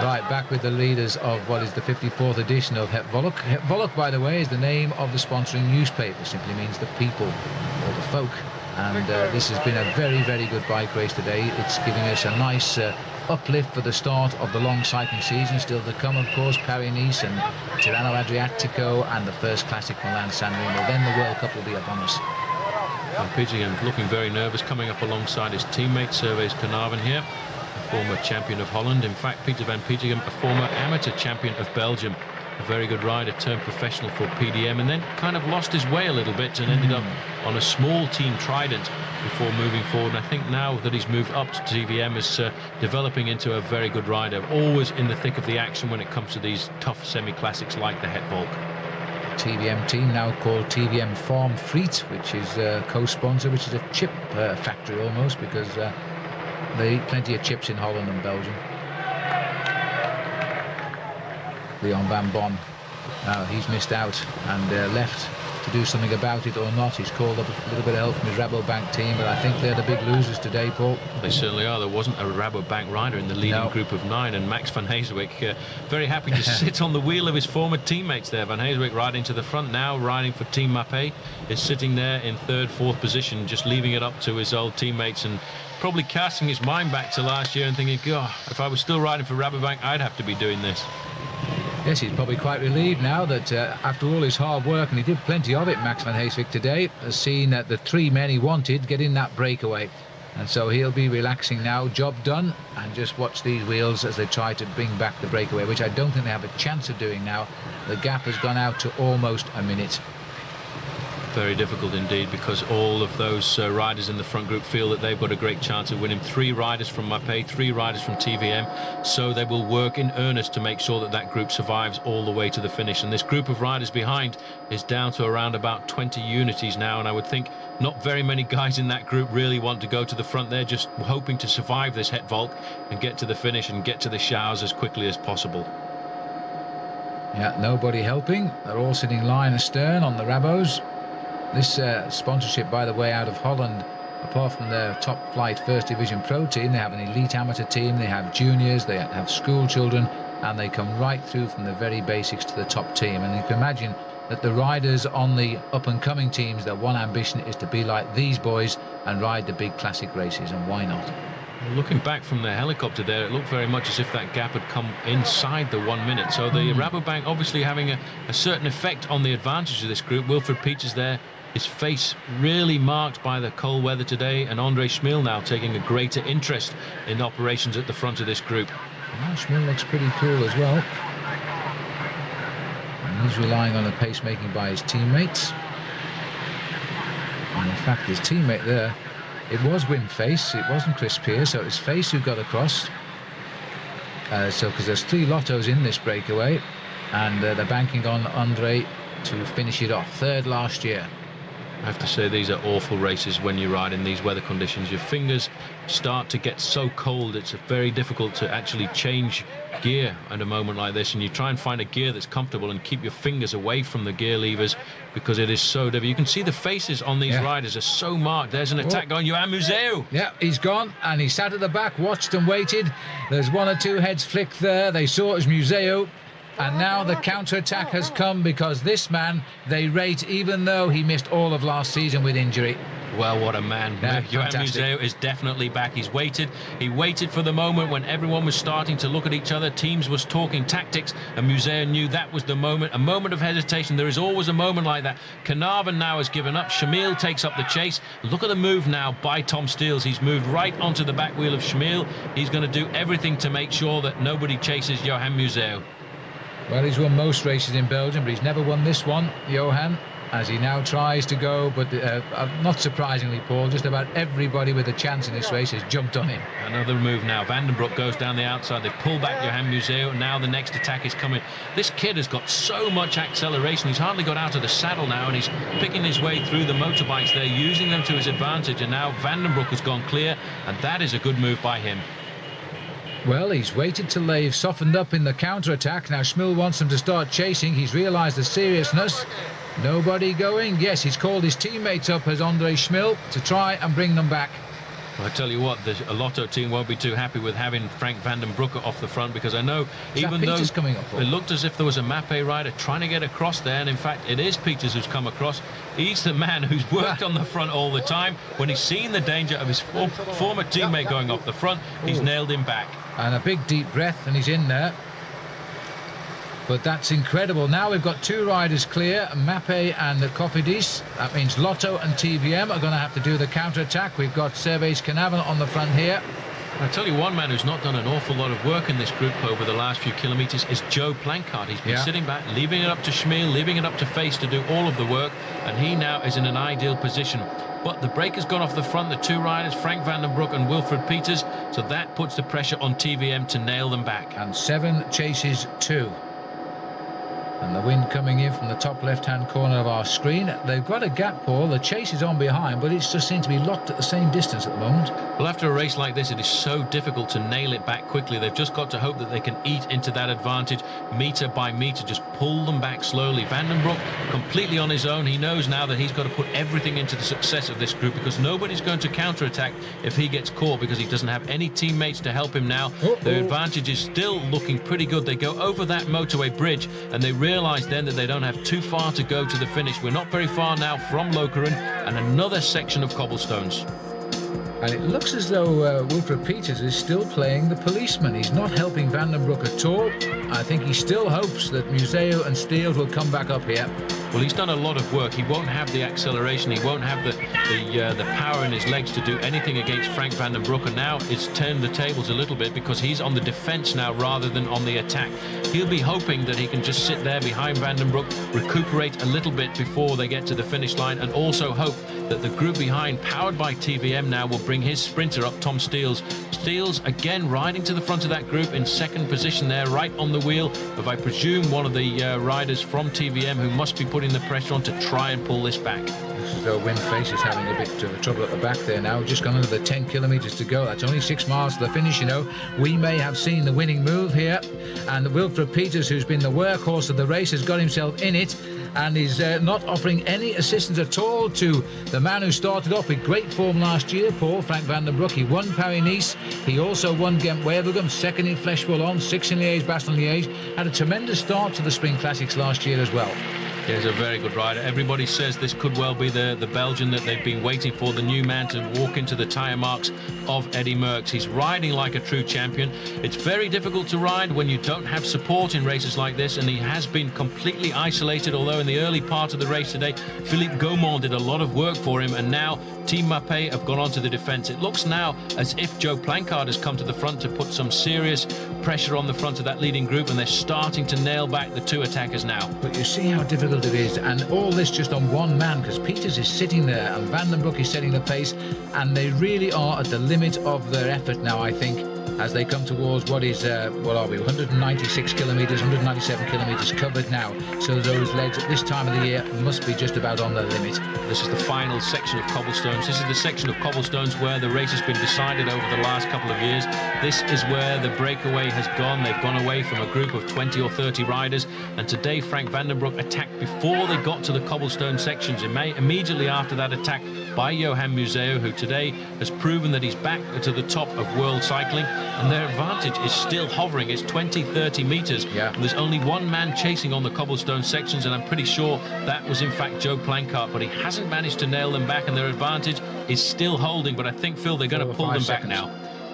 Right, back with the leaders of what is the 54th edition of Het Valk. Het Valk, by the way, is the name of the sponsoring newspaper. It simply means the people or the folk. And this has been a very, very good bike race today. It's giving us a nice uplift for the start of the long cycling season. Still to come, of course, Paris-Nice and Tirreno Adriatico and the first classic Milan-San Remo. Then the World Cup will be upon us. Van Petegem looking very nervous, coming up alongside his teammate Servaes Knaven here, a former champion of Holland. In fact, Peter Van Petegem, a former amateur champion of Belgium. A very good rider, turned professional for PDM, and then kind of lost his way a little bit and ended up on a small team Trident before moving forward. And I think now that he's moved up to TVM, is developing into a very good rider, always in the thick of the action when it comes to these tough semi-classics like the Het Valk. TVM team now called TVM Farm Friet, which is co-sponsor, which is a chip factory almost, because they eat plenty of chips in Holland and Belgium. Leon van Bon, now he's missed out and left to do something about it or not. He's called up a little bit of help from his Rabobank team, but I think they're the big losers today, Paul. They certainly are. There wasn't a Rabobank rider in the leading group of 9, and Max van Heeswijk very happy to sit on the wheel of his former teammates there. Van Heeswijk riding to the front now, riding for Team Mappé, is sitting there in 3rd, 4th position, just leaving it up to his old teammates and probably casting his mind back to last year and thinking, God, if I was still riding for Rabobank, I'd have to be doing this. Yes, he's probably quite relieved now that after all his hard work, and he did plenty of it, Max van Heeswijk today, has seen that the 3 men he wanted get in that breakaway. And so he'll be relaxing now, job done, and just watch these wheels as they try to bring back the breakaway, which I don't think they have a chance of doing now. The gap has gone out to almost a minute. Very difficult indeed, because all of those riders in the front group feel that they've got a great chance of winning. 3 riders from Mappé, 3 riders from TVM, so they will work in earnest to make sure that that group survives all the way to the finish. And this group of riders behind is down to around about 20 unities now, and I would think not very many guys in that group really want to go to the front. They're just hoping to survive this Het Valk and get to the finish and get to the showers as quickly as possible. Yeah, nobody helping. They're all sitting line astern on the Rabos. This sponsorship, by the way, out of Holland, apart from their top flight first division pro team, they have an elite amateur team, they have juniors, they have school children, and they come right through from the very basics to the top team. And you can imagine that the riders on the up-and-coming teams, their one ambition is to be like these boys and ride the big classic races, and why not? Looking back from the helicopter there, it looked very much as if that gap had come inside the 1 minute. So the Rabobank obviously having a certain effect on the advantage of this group. Wilfred Peters there, his face really marked by the cold weather today, and Andre Schmil now taking a greater interest in operations at the front of this group. Well, Schmil looks pretty cool as well. And he's relying on the pacemaking by his teammates. And in fact, his teammate there, it was Wim Face, it wasn't Chris Pearce, so it's Face who got across. Because there's 3 Lottos in this breakaway, and they're banking on Andre to finish it off. 3rd last year. I have to say, these are awful races when you ride in these weather conditions. Your fingers start to get so cold, it's very difficult to actually change gear at a moment like this, and you try and find a gear that's comfortable and keep your fingers away from the gear levers because it is so difficult. You can see the faces on these riders are so marked. There's an attack going. Johan Museu. Yeah, he's gone, and he sat at the back, watched and waited. There's 1 or 2 heads flicked there. They saw it as Museu. And now the counter-attack has come, because this man they rate, even though he missed all of last season with injury. Well, what a man. Yeah, Johan fantastic. Museeuw is definitely back. He waited for the moment when everyone was starting to look at each other. Teams was talking tactics, and Museeuw knew that was the moment. A moment of hesitation. There is always a moment like that. Carnarvon now has given up. Shamil takes up the chase. Look at the move now by Tom Steels. He's moved right onto the back wheel of Shamil. He's going to do everything to make sure that nobody chases Johan Museeuw. Well, he's won most races in Belgium, but he's never won this one, Johan, as he now tries to go. But not surprisingly, Paul, just about everybody with a chance in this race has jumped on him. Another move now. Vandenbroek goes down the outside. They pull back Johan Museeuw, and now the next attack is coming. This kid has got so much acceleration. He's hardly got out of the saddle now, and he's picking his way through the motorbikes. They're using them to his advantage, and now Vandenbroek has gone clear, and that is a good move by him. Well, he's waited till they've softened up in the counter-attack. Now Schmil wants them to start chasing. He's realised the seriousness. Nobody going. Yes, he's called his teammates up as Andre Schmil to try and bring them back. I tell you what, the Lotto team won't be too happy with having Frank Vandenbroek off the front, because I know even though coming up, it looked as if there was a Mappe rider trying to get across there, and in fact it is Peters who's come across. He's the man who's worked on the front all the time. When he's seen the danger of his former teammate going off the front, he's nailed him back. And a big deep breath, and he's in there. But that's incredible. Now we've got two riders clear, Mappe and the Cofidis. That means Lotto and TVM are going to have to do the counter-attack. We've got Servais Carnarvon on the front here. I'll tell you one man who's not done an awful lot of work in this group over the last few kilometres is Joe Plancard. He's been sitting back, leaving it up to Schmil, leaving it up to Face to do all of the work, and he now is in an ideal position. But the brake has gone off the front, the two riders, Frank Vandenbroek and Wilfred Peters, so that puts the pressure on TVM to nail them back. And 7 chases 2. And the wind coming in from the top left-hand corner of our screen. They've got a gap, Paul. The chase is on behind, but it's just seems to be locked at the same distance at the moment. Well, after a race like this, it is so difficult to nail it back quickly. They've just got to hope that they can eat into that advantage metre by metre, just pull them back slowly. Vandenbroek completely on his own. He knows now that he's got to put everything into the success of this group, because nobody's going to counter-attack if he gets caught, because he doesn't have any teammates to help him now. The advantage is still looking pretty good. They go over that motorway bridge, and they realise then that they don't have too far to go to the finish. We're not very far now from Lokeren, and another section of cobblestones. And it looks as though Wilfred Peters is still playing the policeman. He's not helping Vandenbroek at all. I think he still hopes that Museeuw and Steels will come back up here. Well, he's done a lot of work. He won't have the acceleration. He won't have the power in his legs to do anything against Frank Vandenbroek. And now it's turned the tables a little bit, because he's on the defence now rather than on the attack. He'll be hoping that he can just sit there behind Vandenbroek, recuperate a little bit before they get to the finish line, and also hope that the group behind, powered by TVM now, will bring his sprinter up, Tom Steels. Steels again riding to the front of that group in second position there, right on the wheel of, I presume, one of the riders from TVM who must be putting the pressure on to try and pull this back. Looks as though Windface is having a bit of trouble at the back there now. Just gone under the 10 kilometres to go. That's only 6 miles to the finish, you know. We may have seen the winning move here. And Wilfred Peters, who's been the workhorse of the race, has got himself in it, and is not offering any assistance at all to the man who started off with great form last year, Paul, Frank Vandenbroek. He won Paris-Nice. He also won Ghent-Wevelgem, second in Flèche-Wallonne, 6th in Liège-Bastogne-Liège. Had a tremendous start to the Spring Classics last year as well. He's a very good rider. Everybody says this could well be the Belgian that they've been waiting for, the new man to walk into the tyre marks of Eddy Merckx. He's riding like a true champion. It's very difficult to ride when you don't have support in races like this, and he has been completely isolated, although in the early part of the race today, Philippe Gaumont did a lot of work for him, and now Team Mappe have gone on to the defence. It looks now as if Joe Plancard has come to the front to put some serious pressure on the front of that leading group, and they're starting to nail back the two attackers now. But you see how difficult it is, and all this just on one man, because Peters is sitting there and Vandenbroek is setting the pace, and they really are at the limit of their effort now, I think, as they come towards what is, what are we, 196 kilometres, 197 kilometres covered now. So those legs at this time of the year must be just about on the limit. This is the final section of cobblestones. This is the section of cobblestones where the race has been decided over the last couple of years. This is where the breakaway has gone. They've gone away from a group of 20 or 30 riders, and today Frank Vandenbroek attacked before they got to the cobblestone sections. Immediately after that attack by Johan Museeuw, who today has proven that he's back to the top of world cycling. and their advantage is still hovering. It's 20-30 meters. Yeah. And there's only one man chasing on the cobblestone sections, and I'm pretty sure that was in fact Joe Plancart, but he hasn't managed to nail them back, and their advantage is still holding. But I think, Phil, they're going to pull them back now.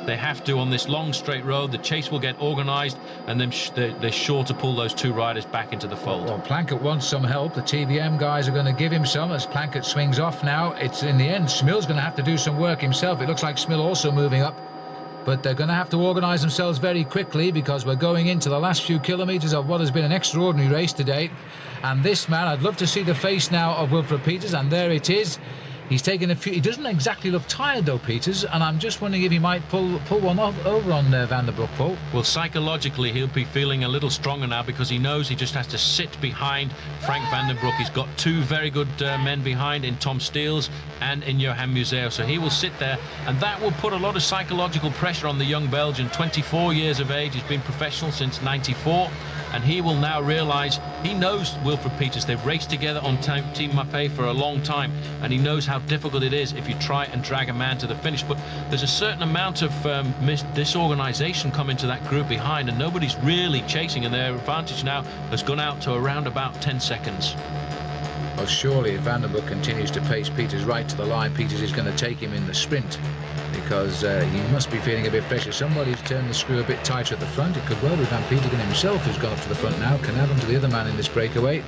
They have to on this long straight road. The chase will get organised, and then they're sure to pull those two riders back into the fold. Well, Plancart wants some help. The TVM guys are going to give him some as Plancart swings off now. It's in the end, Smill's going to have to do some work himself. It looks like Smill also moving up, but they're going to have to organise themselves very quickly, because we're going into the last few kilometres of what has been an extraordinary race today. And this man, I'd love to see the face now of Wilfred Peters, and there it is. He's taken a few. He doesn't exactly look tired though, Peters, and I'm just wondering if he might pull one off over on Van der Broek, Paul. Well, psychologically, he'll be feeling a little stronger now, because he knows he just has to sit behind Frank Van der Broek. He's got two very good men behind in Tom Steels and in Johan Museo, so he will sit there, and that will put a lot of psychological pressure on the young Belgian. 24 years of age, he's been professional since '94, and he will now realise, he knows Wilfred Peters. They've raced together on Team Mapei for a long time, and he knows how difficult it is if you try and drag a man to the finish. But there's a certain amount of disorganisation coming to that group behind, and nobody's really chasing, and their advantage now has gone out to around about 10 seconds. Well, surely if Van der Broek continues to pace Peters right to the line, Peters is going to take him in the sprint, because he must be feeling a bit pressure. Somebody's turned the screw a bit tighter at the front. It could well be Van Petergem himself who's gone up to the front now. Can happen to the other man in this breakaway.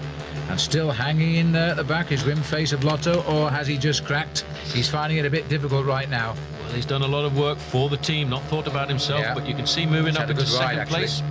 And still hanging in there at the back is grim face of Lotto, or has he just cracked? He's finding it a bit difficult right now. Well, he's done a lot of work for the team, not thought about himself, yeah. But you can see moving up into second place.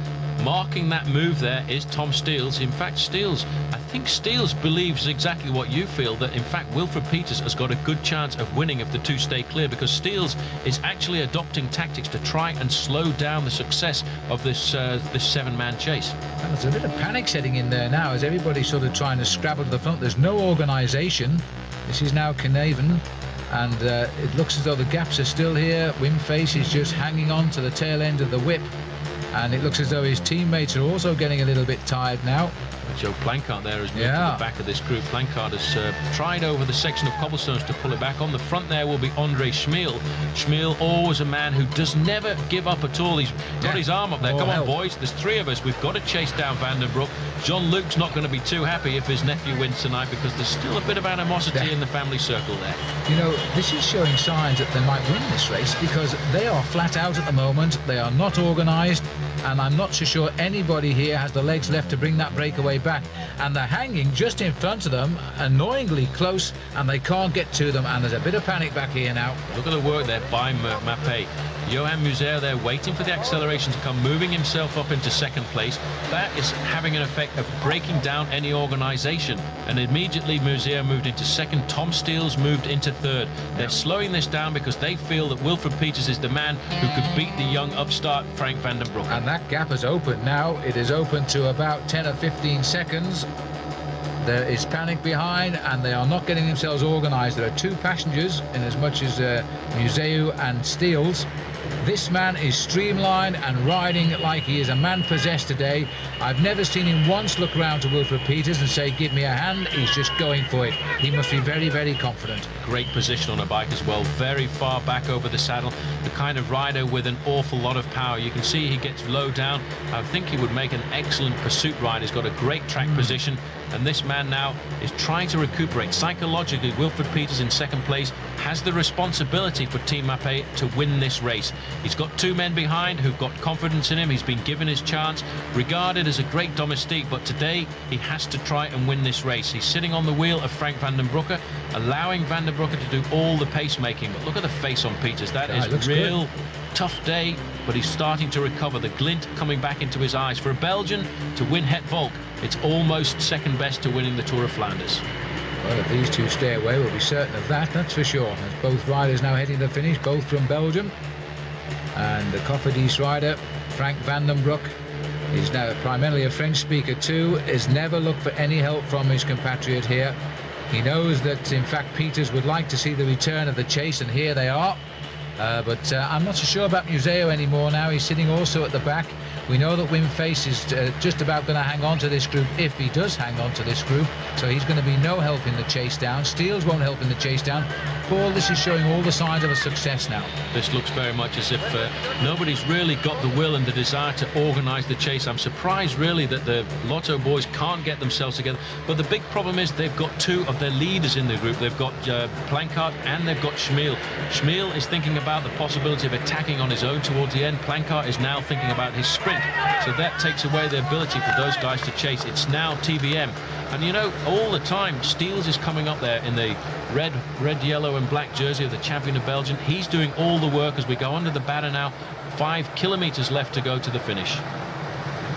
Marking that move there is Tom Steels. In fact, I think Steels believes exactly what you feel, that in fact Wilfred Peters has got a good chance of winning if the two stay clear, because Steels is actually adopting tactics to try and slow down the success of this seven-man chase. And there's a bit of panic setting in there now as everybody's sort of trying to scrabble to the front. There's no organisation. This is now Knaven, and it looks as though the gaps are still here. Wimface is just hanging on to the tail end of the whip, and it looks as though his teammates are also getting a little bit tired now. Joe Plancart there has moved to the back of this group. Plancart has tried over the section of cobblestones to pull it back. On the front there will be Andre Schmiel. Schmiel, always a man who does never give up at all. He's got his arm up there. Come on, boys, there's three of us. We've got to chase down Van der Broek. Jean-Luc's not going to be too happy if his nephew wins tonight, because there's still a bit of animosity in the family circle there. You know, this is showing signs that they might win this race, because they are flat out at the moment. They are not organised, and I'm not so sure anybody here has the legs left to bring that breakaway back. And they're hanging just in front of them, annoyingly close, and they can't get to them, and there's a bit of panic back here now. Look at the work there by Mapei. Johan Museo there waiting for the acceleration to come, moving himself up into second place. That is having an effect of breaking down any organisation, and immediately Museo moved into second. Tom Steels moved into third. They're slowing this down because they feel that Wilfred Peters is the man who could beat the young upstart Frank Van der Broek. And that gap has opened now. It is open to about 10 or 15 seconds. There is panic behind, and they are not getting themselves organised. There are two passengers in as much as Museu and Steels. This man is streamlined and riding like he is a man possessed today. I've never seen him once look around to Wilfred Peters and say, give me a hand. He's just going for it. He must be very, very confident. Great position on a bike as well, very far back over the saddle. The kind of rider with an awful lot of power. You can see he gets low down. I think he would make an excellent pursuit ride. He's got a great track position, and this man now is trying to recuperate. Psychologically, Wilfred Peters in second place has the responsibility for Team Mapei to win this race. He's got two men behind who've got confidence in him. He's been given his chance, regarded as a great domestique, but today he has to try and win this race. He's sitting on the wheel of Frank Van den Broeke, allowing Van den Broeke to do all the pacemaking. But look at the face on Peters. That is real tough day, but he's starting to recover. The glint coming back into his eyes. For a Belgian to win Het Volk, it's almost second best to winning the Tour of Flanders. Well, if these two stay away, we'll be certain of that, that's for sure. As both riders now heading to the finish, both from Belgium. And the Cofidis rider, Frank Van den Broek, is now primarily a French speaker too, has never looked for any help from his compatriot here. He knows that, in fact, Peters would like to see the return of the chase, and here they are. But I'm not so sure about Museo anymore now. He's sitting also at the back. We know that Wim Face is just about going to hang on to this group, if he does hang on to this group. So he's going to be no help in the chase down. Steels won't help in the chase down. Paul, this is showing all the signs of a success now. This looks very much as if nobody's really got the will and the desire to organise the chase. I'm surprised really that the Lotto boys can't get themselves together. But the big problem is they've got two of their leaders in the group. They've got Planckaert and they've got Schmiel. Schmiel is thinking about the possibility of attacking on his own towards the end. Planckaert is now thinking about his sprint. So that takes away the ability for those guys to chase. It's now TBM. And you know, all the time, Steels is coming up there in the red, yellow and black jersey of the champion of Belgium. He's doing all the work as we go under the banner now. 5 kilometres left to go to the finish.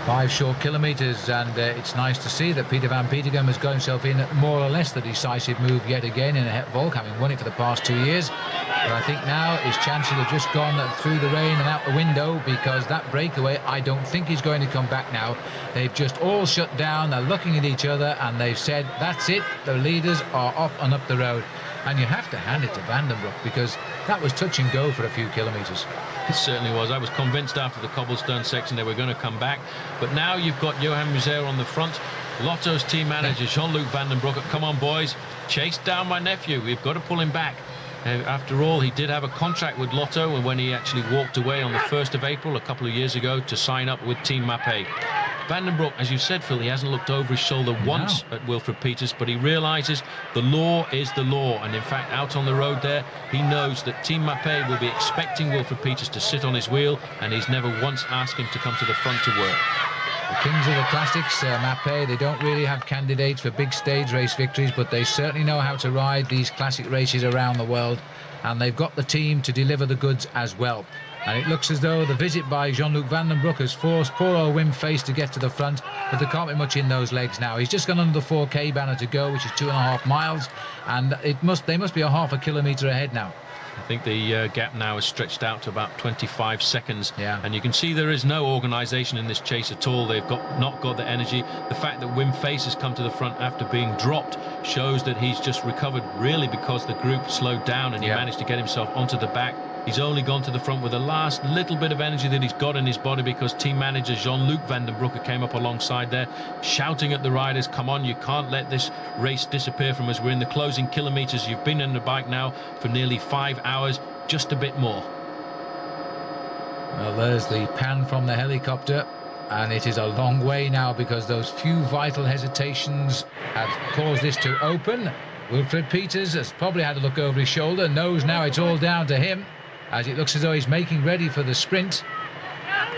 5 short kilometres, and it's nice to see that Peter van Petegem has got himself in more or less the decisive move yet again in a Het Volk, having won it for the past 2 years. But I think now his chances have just gone through the rain and out the window, because that breakaway, I don't think he's going to come back now. They've just all shut down, they're looking at each other, and they've said, that's it, the leaders are off and up the road. And you have to hand it to Van den Broek, because that was touch and go for a few kilometres. It certainly was. I was convinced after the cobblestone section they were going to come back. But now you've got Johan Museeuw on the front. Lotto's team manager, Jean-Luc Van den Broek. Come on, boys. Chase down my nephew. We've got to pull him back. After all, he did have a contract with Lotto, and when he actually walked away on the 1st of April, a couple of years ago, to sign up with Team Mappé. Van den Broek, as you said, Phil, he hasn't looked over his shoulder once at Wilfred Peters, but he realises the law is the law. And in fact, out on the road there, he knows that Team Mappé will be expecting Wilfred Peters to sit on his wheel, and he's never once asked him to come to the front to work. The kings of the classics, Mappé, they don't really have candidates for big stage race victories, but they certainly know how to ride these classic races around the world, and they've got the team to deliver the goods as well. And it looks as though the visit by Jean-Luc Van den Broek has forced poor old Wim Face to get to the front, but there can't be much in those legs now. He's just gone under the 4K banner to go, which is 2.5 miles, and they must be a half a kilometre ahead now. I think the gap now is stretched out to about 25 seconds. Yeah. And you can see there is no organisation in this chase at all. They've not got the energy. The fact that Wim Face has come to the front after being dropped shows that he's just recovered, really, because the group slowed down and he managed to get himself onto the back. He's only gone to the front with the last little bit of energy that he's got in his body, because team manager Jean-Luc Van den Broek came up alongside there, shouting at the riders, come on, you can't let this race disappear from us. We're in the closing kilometres. You've been on the bike now for nearly 5 hours, just a bit more. Well, there's the pan from the helicopter, and it is a long way now, because those few vital hesitations have caused this to open. Wilfred Peters has probably had a look over his shoulder, knows now it's all down to him, as it looks as though he's making ready for the sprint.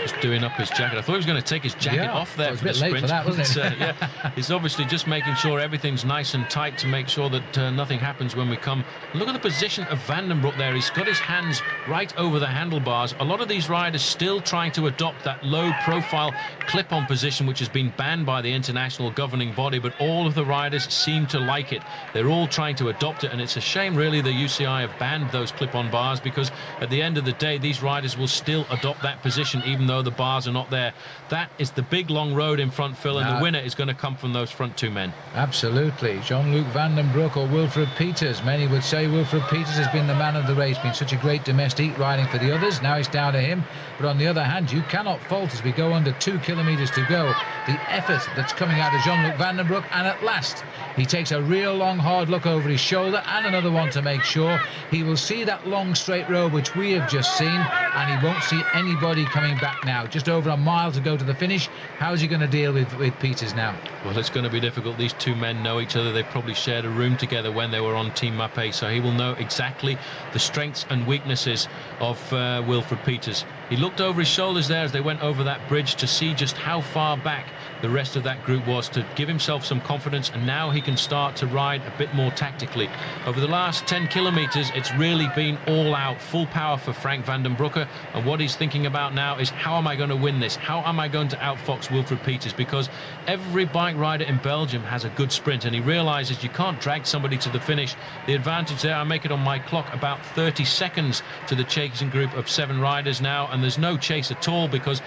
Just doing up his jacket. I thought he was going to take his jacket off there for the sprint. It was a bit late for that, wasn't it? Yeah, he's obviously just making sure everything's nice and tight to make sure that nothing happens when we come. Look at the position of Van den Broek there. He's got his hands right over the handlebars. A lot of these riders still trying to adopt that low-profile clip-on position, which has been banned by the international governing body, but all of the riders seem to like it. They're all trying to adopt it, and it's a shame, really, the UCI have banned those clip-on bars, because at the end of the day, these riders will still adopt that position, even though the bars are not there. That is the big long road in front, Phil, and the winner is going to come from those front two men. Absolutely. Jean-Luc Van den Broek or Wilfred Peters. Many would say Wilfred Peters has been the man of the race, been such a great domestique, riding for the others. Now it's down to him. But on the other hand, you cannot fault, as we go under 2 kilometres to go, the effort that's coming out of Jean-Luc Van den Broek. And at last, he takes a real long, hard look over his shoulder, and another one to make sure. He will see that long straight road which we have just seen, and he won't see anybody coming back now. Just over a mile to go to the finish. How's he going to deal with Peters now? Well, it's going to be difficult. These two men know each other. They've probably shared a room together when they were on Team Mappé, so he will know exactly the strengths and weaknesses of Wilfred Peters. He looked over his shoulders there as they went over that bridge to see just how far back the rest of that group was, to give himself some confidence, and now he can start to ride a bit more tactically. Over the last 10 kilometres, it's really been all out, full power for Frank van den Broek, and what he's thinking about now is, how am I going to win this? How am I going to outfox Wilfred Peters? Because every bike rider in Belgium has a good sprint, and he realises you can't drag somebody to the finish. The advantage there, I make it on my clock, about 30 seconds to the chasing group of 7 riders now, and there's no chase at all, because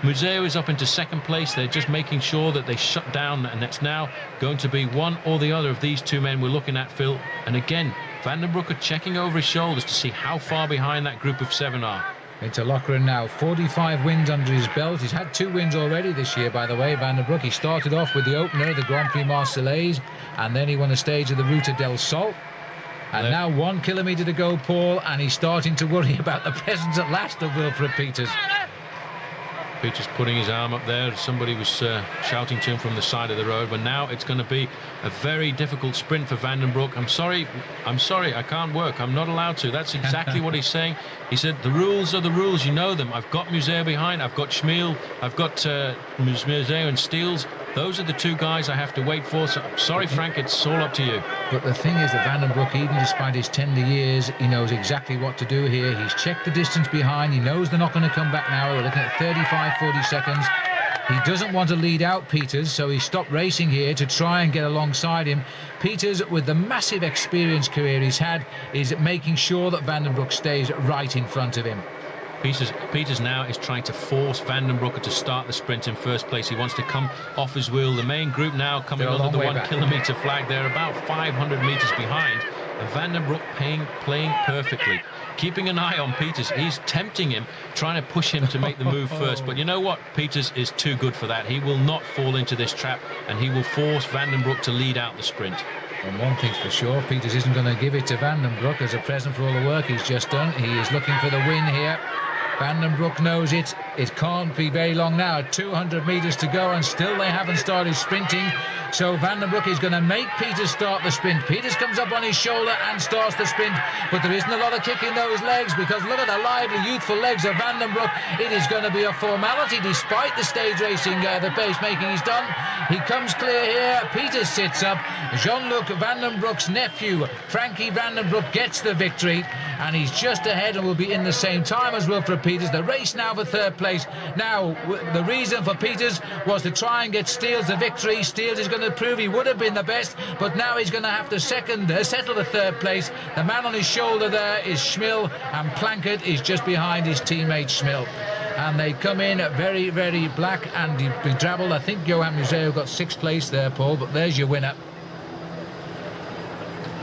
Museeuw is up into second place. They're just making sure that they shut down, and it's now going to be one or the other of these two men we're looking at, Phil. And again, Van den Broek checking over his shoulders to see how far behind that group of 7 are. Into Loughran now, 45 wins under his belt. He's had 2 wins already this year, by the way, Van den Broek. He started off with the opener, the Grand Prix Marseillaise, and then he won a stage of the Ruta del Sol. And now 1 kilometre to go, Paul, and he's starting to worry about the presence at last of Wilfred Peters. Peters putting his arm up there. Somebody was shouting to him from the side of the road. But now it's going to be a very difficult sprint for Van den Broek. I'm sorry, I can't work. I'm not allowed to. That's exactly what he's saying. He said, the rules are the rules, you know them. I've got Museo behind, I've got Schmiel, I've got Museo and Steels. Those are the 2 guys I have to wait for. So, sorry, Frank, it's all up to you. But the thing is that Van den Broek, even despite his tender years, he knows exactly what to do here. He's checked the distance behind. He knows they're not going to come back now. We're looking at 35, 40 seconds. He doesn't want to lead out Peters, so he stopped racing here to try and get alongside him. Peters, with the massive experience career he's had, is making sure that Van den Broek stays right in front of him. Peters now is trying to force Van den Broek to start the sprint in first place. He wants to come off his wheel. The main group now coming under the 1 kilometre flag. They're about 500 metres behind. And Van den Broek playing perfectly. Keeping an eye on Peters. He's tempting him, trying to push him to make the move first. But you know what? Peters is too good for that. He will not fall into this trap, and he will force Van den Broek to lead out the sprint. And one thing's for sure, Peters isn't going to give it to Van den Broek as a present for all the work he's just done. He is looking for the win here. Van den Broek knows it. It can't be very long now. 200 metres to go, and still they haven't started sprinting. So Van den Broek is going to make Peters start the sprint. Peters comes up on his shoulder and starts the sprint, but there isn't a lot of kick in those legs, because look at the lively, youthful legs of Van den Broek. It is going to be a formality despite the stage racing, the pacemaking he's done. He comes clear here. Peters sits up. Jean-Luc Van den Broek's nephew, Frankie Van den Broek, gets the victory, and he's just ahead and will be in the same time as Wilfred Peters. The race now for 3rd place. Now, the reason for Peters was to try and get Steels the victory. Steels is going to prove he would have been the best, but now he's going to have to settle the 3rd place. The man on his shoulder there is Schmiel, and Plankett is just behind his teammate Schmiel. And they come in very, very black and bedrabbled. I think Johan Museo got 6th place there, Paul, but there's your winner.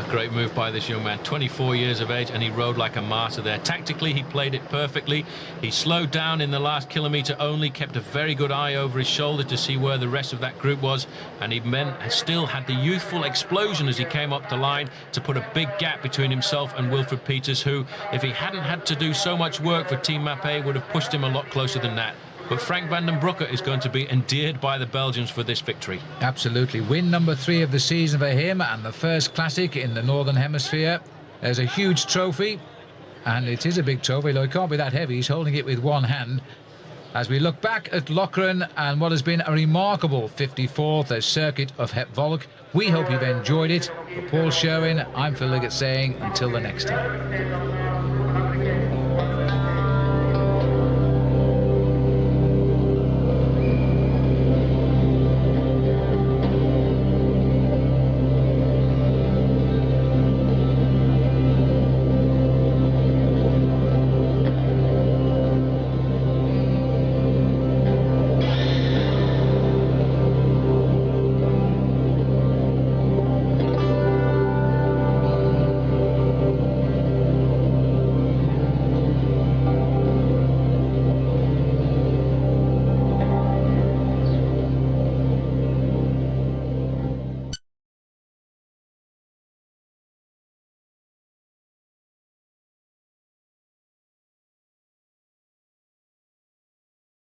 Great move by this young man, 24 years of age, and he rode like a martyr there. Tactically, he played it perfectly. He slowed down in the last kilometre only, kept a very good eye over his shoulder to see where the rest of that group was, and he still had the youthful explosion as he came up the line to put a big gap between himself and Wilfred Peters, who, if he hadn't had to do so much work for Team Mappé, would have pushed him a lot closer than that. But Frank Van den Broek is going to be endeared by the Belgians for this victory. Absolutely. Win number 3 of the season for him, and the first classic in the Northern Hemisphere. There's a huge trophy, and it is a big trophy, though it can't be that heavy. He's holding it with one hand. As we look back at Loughran and what has been a remarkable 54th circuit of Het Volk, we hope you've enjoyed it. For Paul Sherwin, I'm Phil Liggett saying until the next time.